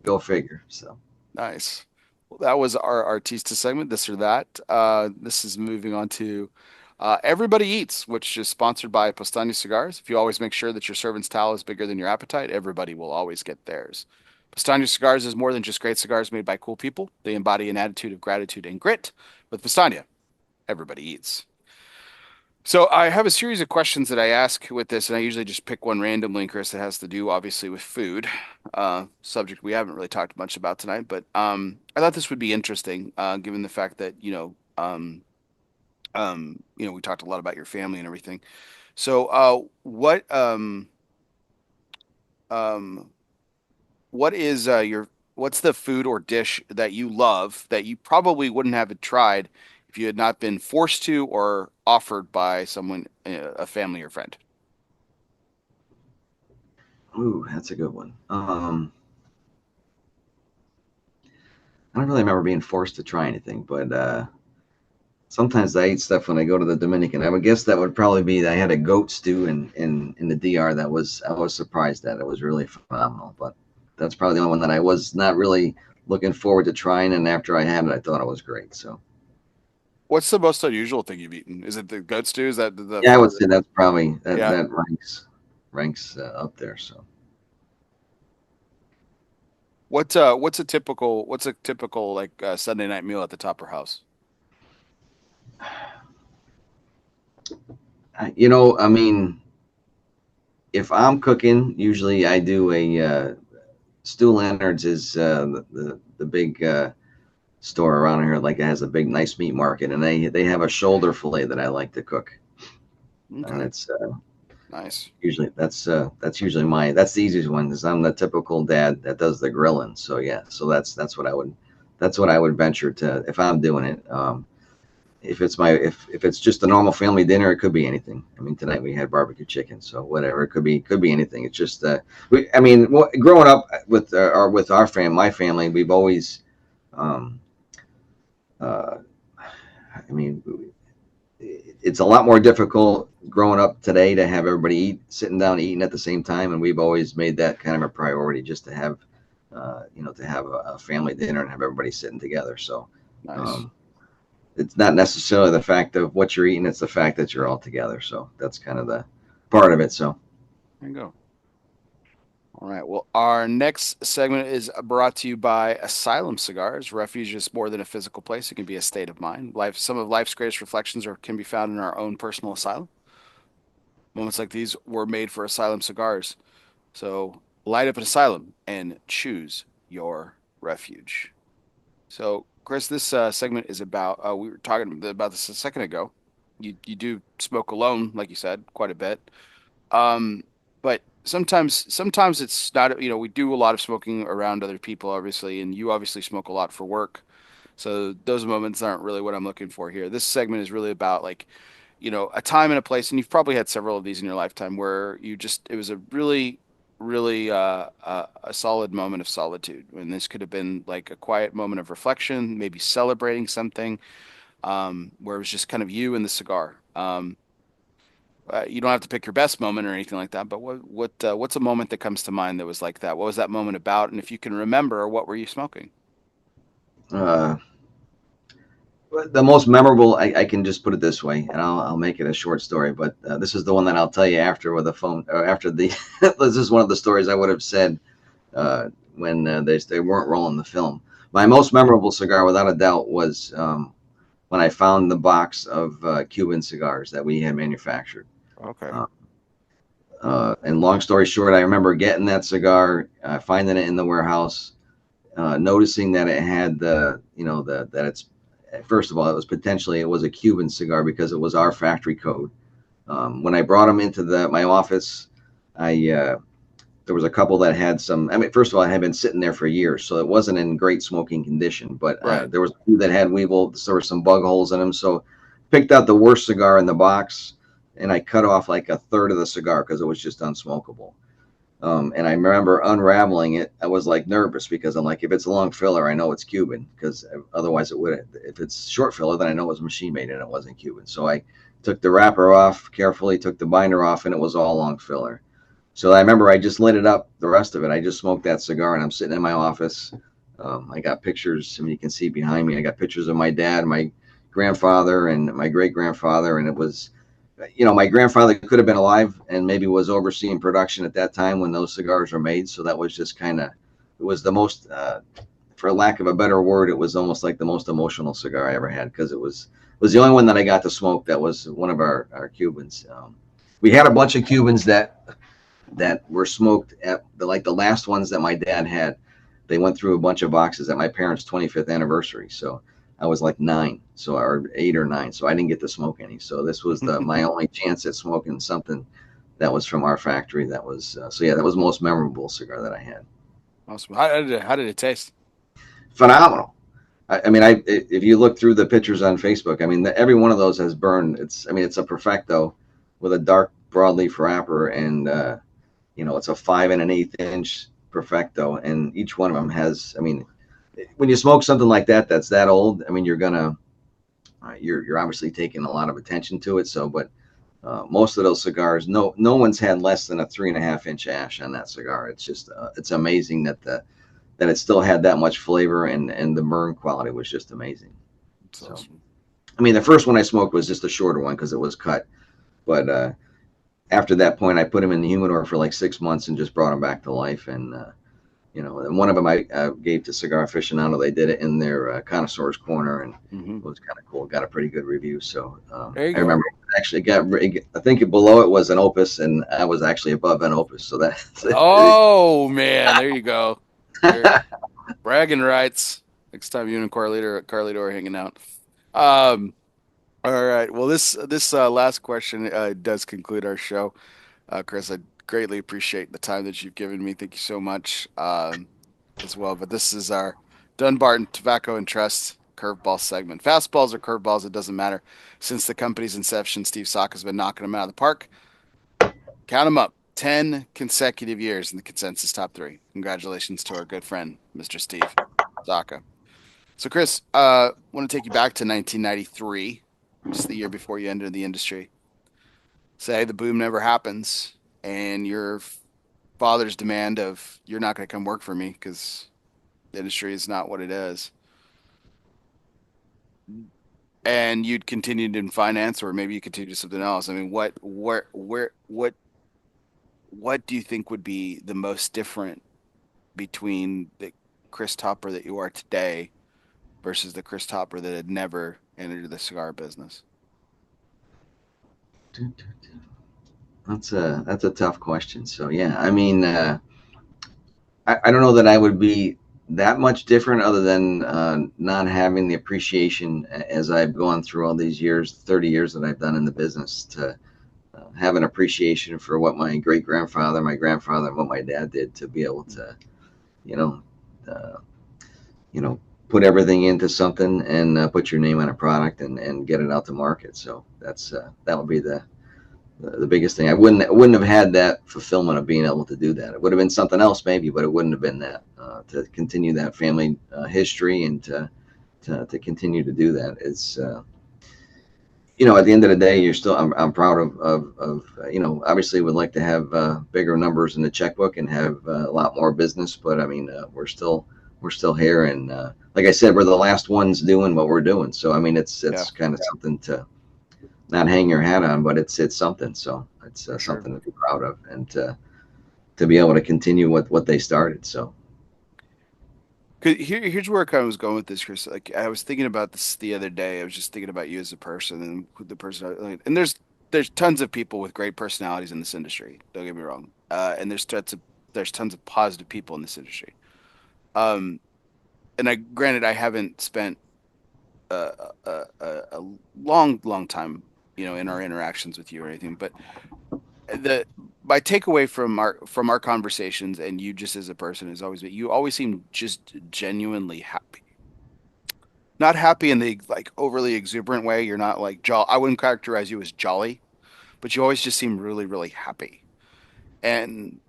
go figure. So Nice. Well, that was our Artista segment, this or that. This is moving on to Everybody Eats, which is sponsored by Postani Cigars. If you always make sure that your servant's towel is bigger than your appetite, everybody will always get theirs. Postani Cigars is more than just great cigars made by cool people. They embody an attitude of gratitude and grit. With Postania, everybody eats. So I have a series of questions that I ask with this, and I usually just pick one randomly, Chris, that has to do obviously with food, subject we haven't really talked much about tonight. But I thought this would be interesting, given the fact that we talked a lot about your family and everything. So um, what is what's the food or dish that you love that you probably wouldn't have tried if you had not been forced to or offered by someone, a family or friend? ooh, that's a good one. I don't really remember being forced to try anything, but sometimes I eat stuff when I go to the Dominican. I would guess that would probably be I had a goat stew in the DR that was I was surprised at. It was really phenomenal, but that's probably the only one that I was not really looking forward to trying. And after I had it, I thought it was great. So What's the most unusual thing you've eaten? Is it the goat stew? Is that the yeah, I would further? say that's probably that Yeah. that ranks up there. So What's a typical like Sunday night meal at the Topper House? I mean, if I'm cooking, usually I do a Stu Leonard's is the big store around here. Like it has a big nice meat market, and they have a shoulder fillet that I like to cook, and Okay, it's nice. usually that's usually that's the easiest one because I'm the typical dad that does the grilling. So yeah, so that's what I would venture to if I'm doing it. If it's just a normal family dinner, it could be anything. I mean, tonight we had barbecue chicken, so whatever. It could be anything. It's just I mean, growing up with my family, we've always um, uh, I mean, it's a lot more difficult growing up today to have everybody sitting down eating at the same time, and we've always made that kind of a priority just to have to have a family dinner and have everybody sitting together. So. Nice. Um, it's not necessarily the fact of what you're eating; it's the fact that you're all together. So that's kind of the part of it. So There you go. All right. Well, our next segment is brought to you by Asylum Cigars. Refuge is more than a physical place; it can be a state of mind. Some of life's greatest reflections can be found in our own personal asylum. Moments like these were made for Asylum Cigars. So light up an asylum and choose your refuge. So, Chris, this segment is about. We were talking about this a second ago. You do smoke alone, like you said, quite a bit. Um, but sometimes it's not. We do a lot of smoking around other people, obviously, and you obviously smoke a lot for work. So those moments aren't really what I'm looking for here. This segment is really about like, a time and a place, and you've probably had several of these in your lifetime where it was a really, really a solid moment of solitude. And this could have been like a quiet moment of reflection, maybe celebrating something. where it was just kind of you and the cigar. You don't have to pick your best moment or anything like that, but what's a moment that comes to mind that was like that? What was that moment about? And if you can remember, what were you smoking? Uh, the most memorable, I can just put it this way, and I'll make it a short story. But this is the one that I'll tell you after with the phone, or after the. This is one of the stories I would have said when they weren't rolling the film. My most memorable cigar, without a doubt, was when I found the box of Cuban cigars that we had manufactured. Okay. Uh, and long story short, I remember getting that cigar, finding it in the warehouse, noticing that it had that it's first of all, it was a Cuban cigar because it was our factory code. When I brought them into my office, I there was a couple that had some. I mean, first of all, it had been sitting there for years, so it wasn't in great smoking condition. But Right. there was a few that had weevil. There were some bug holes in them, so picked out the worst cigar in the box, and I cut off like a third of the cigar because it was just unsmokable. And I remember unraveling it. I was like nervous because I'm like, if it's a long filler, I know it's Cuban because otherwise it would. If it's short filler, then I know it was machine made and it wasn't Cuban. So I took the wrapper off carefully, took the binder off, and it was all long filler. So I remember I just lit it up. The rest of it, I just smoked that cigar, and I'm sitting in my office. I got pictures. I mean, you can see behind me. I got pictures of my dad, my grandfather, and my great grandfather, and it was my grandfather could have been alive and maybe was overseeing production at that time when those cigars were made. So that was just it was the most, for lack of a better word, it was almost like the most emotional cigar I ever had because it was the only one that I got to smoke that was one of our Cubans. We had a bunch of Cubans that were smoked at the last ones that my dad had. They went through a bunch of boxes at my parents' 25th anniversary. So I was like 9, so or 8 or 9, so I didn't get to smoke any. So this was my only chance at smoking something that was from our factory. That was so yeah, that was the most memorable cigar that I had. Awesome. How did it taste? Phenomenal. I mean, if you look through the pictures on Facebook, I mean, every one of those has burned. It's a perfecto with a dark broadleaf wrapper, and it's a 5 1/8 inch perfecto, and each one of them has. I mean, when you smoke something like that that's that old, I mean, you're obviously taking a lot of attention to it. So, but most of those cigars, no one's had less than a 3.5 inch ash on that cigar. It's just it's amazing that it still had that much flavor, and the burn quality was just amazing. It's So, awesome. I mean, the first one I smoked was just a shorter one because it was cut, but after that point, I put him in the humidor for like 6 months and just brought him back to life. And one of them I gave to Cigar Aficionado. They did it in their connoisseur's corner, and Hmm. it was kind of cool. Got a pretty good review. So There you I go. remember actually I think below it was an Opus, and I was actually above an Opus. So that's Oh man, there you go. There, bragging rights. Next time you and Carlito are hanging out. Um, all right. Well, this last question does conclude our show. Chris, I greatly appreciate the time that you've given me. Thank you so much, as well. But this is our Dunbarton Tobacco and Trust curveball segment. Fastballs or curveballs, it doesn't matter. Since the company's inception, Steve Saka has been knocking them out of the park. Count them up. 10 consecutive years in the consensus top three. Congratulations to our good friend, Mr. Steve Saka. So, Chris, want to take you back to 1993, just the year before you entered the industry. Say the boom never happens, and your father's demand of you're not going to come work for me because the industry is not what it is, and you'd continued in finance, or maybe you continued something else. I mean, what do you think would be the most different between the Chris Topper that you are today versus the Chris Topper that had never entered the cigar business? that's a tough question. So yeah, I mean, I don't know that I would be that much different other than not having the appreciation as I've gone through all these years, 30 years that I've done in the business to have an appreciation for what my great grandfather, my grandfather, and what my dad did to be able to, you know, uh, you know, put everything into something and put your name on a product and get it out to market. So that would be the biggest thing. I wouldn't have had that fulfillment of being able to do that. It would have been something else maybe, but it wouldn't have been that to continue that family history and to to continue to do that. It's at the end of the day, you're still. I'm proud of obviously would like to have bigger numbers in the checkbook and have a lot more business, but I mean, we're still here, and like I said, we're the last ones doing what we're doing. So I mean, it's Yeah, kind of something to not hang your hat on, but it's something. So it's for sure. something to be proud of, and to be able to continue with what they started. So 'Cause here's where I kind of was going with this, Chris. Like I was thinking about this the other day. I was just thinking about you as a person and who the person. Like, and there's tons of people with great personalities in this industry. Don't get me wrong. And there's tons of positive people in this industry. Um, and I granted I haven't spent a long time, in our interactions with you or anything, but the my takeaway from our conversations and you just as a person is always that you always seem just genuinely happy. Not happy in the like overly exuberant way. You're not like jolly. I wouldn't characterize you as jolly, but you always just seem really, really happy. And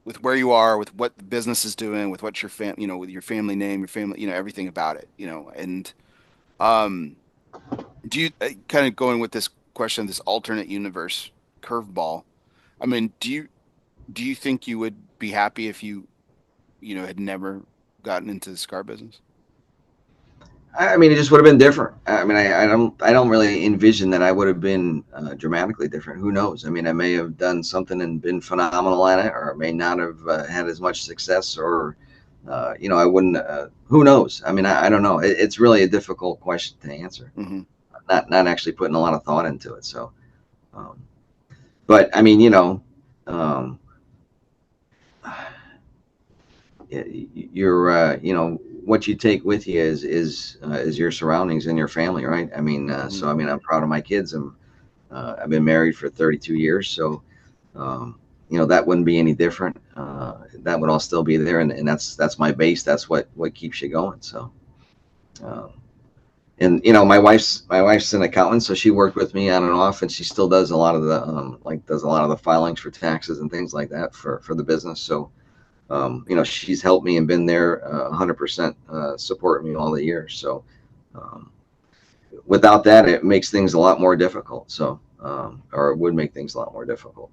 with where you are, with what the business is doing, with what your with your family name, your family, everything about it, and um, do you kind of going with this question, this alternate universe curveball? I mean, do you think you would be happy if you had never gotten into the cigar business? I mean, it just would have been different. I mean, I don't really envision that I would have been dramatically different. Who knows? I mean, I may have done something and been phenomenal at it, or I may not have had as much success, or I wouldn't. Who knows? I mean, I don't know. It's really a difficult question to answer. Hmm. Not actually putting a lot of thought into it. So, um, but I mean, um, you're what you take with you is your surroundings and your family, right? I mean, Hmm. so I mean, I'm proud of my kids. I've been married for 32 years, so that wouldn't be any different. That would all still be there, and that's my base. That's what keeps you going. So, um, and my wife's an accountant, so she worked with me on and off, and she still does a lot of the does a lot of the filings for taxes and things like that for the business. So she's helped me and been there 100% supporting me all the years. So um, without that, it makes things a lot more difficult. So or it would make things a lot more difficult.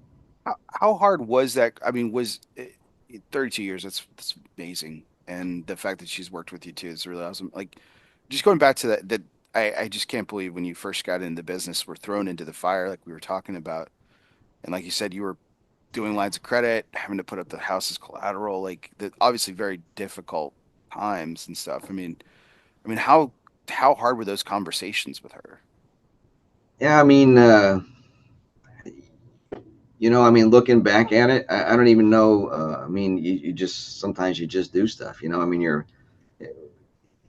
How hard was that? I mean, 32 years? That's amazing, and the fact that she's worked with you too is really awesome. Like, just going back to that I just can't believe when you first got into the business, were thrown into the fire like we were talking about, and like you said, you were doing lines of credit, having to put up the house as collateral, like the obviously very difficult times and stuff. I mean, how hard were those conversations with her? Yeah, I mean, I mean, looking back at it, I don't even know. I mean, you just sometimes you just do stuff. I mean,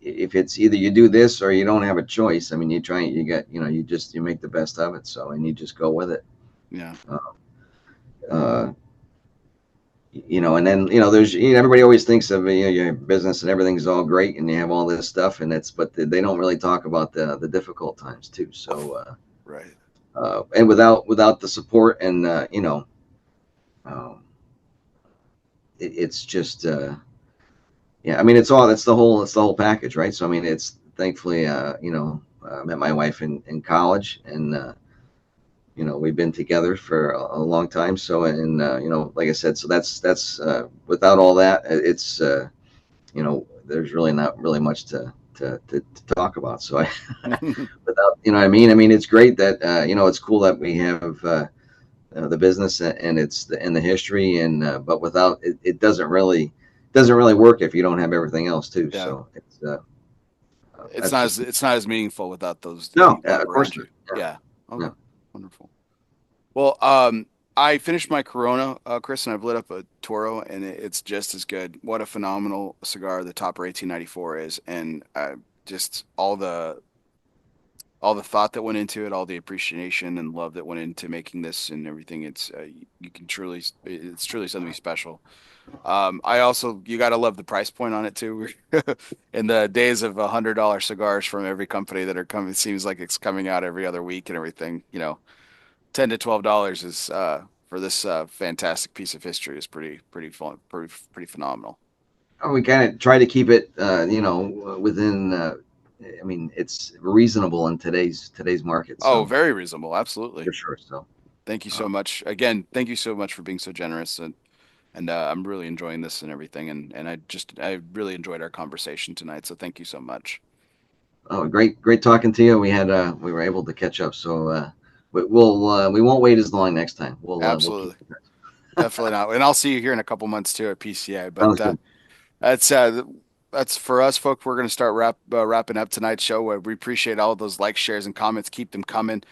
if it's either you do this or you don't have a choice. I mean, you try, you get, you make the best of it. So, and you just go with it. Yeah. Uh, uh, and then there's everybody always thinks of your business and everything's all great and you have all this stuff and but they don't really talk about the difficult times too. So Right. and without the support and um, it's just yeah. I mean, that's the whole package, right? So I mean, it's thankfully met my wife in college and we've been together for a long time. So, and like I said, so that's without all that, it's there's really not really much to talk about. So I, without, what I mean. I mean, it's great that it's cool that we have the business and it's the history, and but without it, it doesn't really work if you don't have everything else too. Yeah. So It's that's not just it's not as meaningful without those the no, people that of are course around not. you. Yeah. Okay. No, Wonderful. Well, I finished my Corona, Chris, and I've lit up a Toro, and it's just as good. What a phenomenal cigar the Topper 1894 is, and just all the thought that went into it, all the appreciation and love that went into making this and everything. You can truly, it's truly something special. I also, you got to love the price point on it too. In the days of $100 cigars from every company that are coming, it seems like it's coming out every other week and everything. $10 to $12 is for this fantastic piece of history is pretty fun, pretty phenomenal. we kind of try to keep it within. I mean, it's reasonable in today's market. Oh, So very reasonable. Absolutely. for sure. So Thank you uh, so much. Again, thank you so much for being so generous, and I'm really enjoying this and everything, and I really enjoyed our conversation tonight. So thank you so much. oh, great talking to you. We were able to catch up. So we won't wait as long next time. We'll keep Absolutely. in touch. Definitely not. And I'll see you here in a couple months too at PCA. But Sounds good. that's that's for us, folks. We're going to start wrapping up tonight's show. We appreciate all of those likes, shares, and comments. Keep them coming.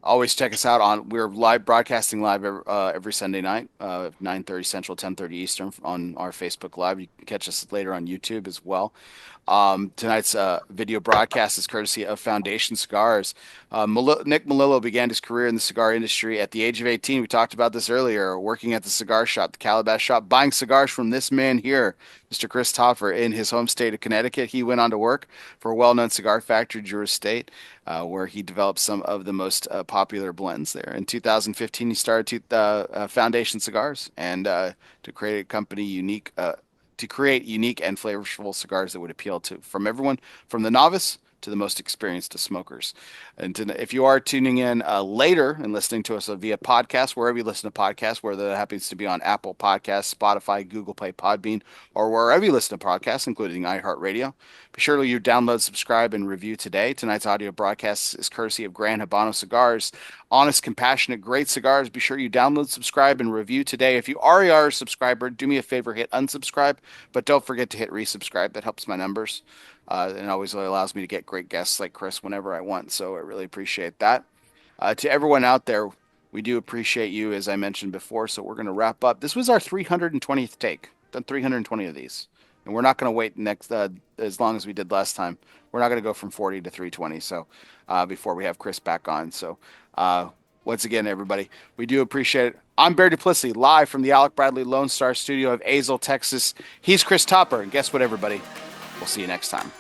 Always check us out on. We're live broadcasting live every Sunday night, 9:30 Central, 10:30 Eastern on our Facebook Live. You can catch us later on YouTube as well. Tonight's video broadcast is courtesy of Foundation Cigars. Nick Melillo began his career in the cigar industry at the age of 18. We talked about this earlier, working at the cigar shop, the Calabash shop, buying cigars from this man here, Mr. Chris Topper, in his home state of Connecticut. He went on to work for a well-known cigar factory, Drew Estate, where he developed some of the most popular blends there. In 2015, he started Foundation Cigars and to create a company unique. To create unique and flavorful cigars that would appeal to from everyone from the novice to the most experienced of smokers. And if you are tuning in later and listening to us via podcast, wherever you listen to podcasts, whether that happens to be on Apple Podcasts, Spotify, Google Play, Podbean, or wherever you listen to podcasts, including iHeartRadio, be sure to you download, subscribe, and review today. Tonight's audio broadcast is courtesy of Gran Habano Cigars. Honest, compassionate, great cigars. Be sure you download, subscribe, and review today. If you already are a subscriber, do me a favor, hit unsubscribe, but don't forget to hit resubscribe. That helps my numbers. And always really allows me to get great guests like Chris whenever I want. So I really appreciate that. To everyone out there, we do appreciate you, as I mentioned before. So we're going to wrap up. This was our 320th take. Done 320 of these, and we're not going to wait next as long as we did last time. We're not going to go from 40 to 320. So before we have Chris back on. So once again, everybody, we do appreciate it. I'm Barry Duplessis, live from the Alec Bradley Lone Star Studio of Azle, Texas. He's Chris Topper, and guess what, everybody? We'll see you next time.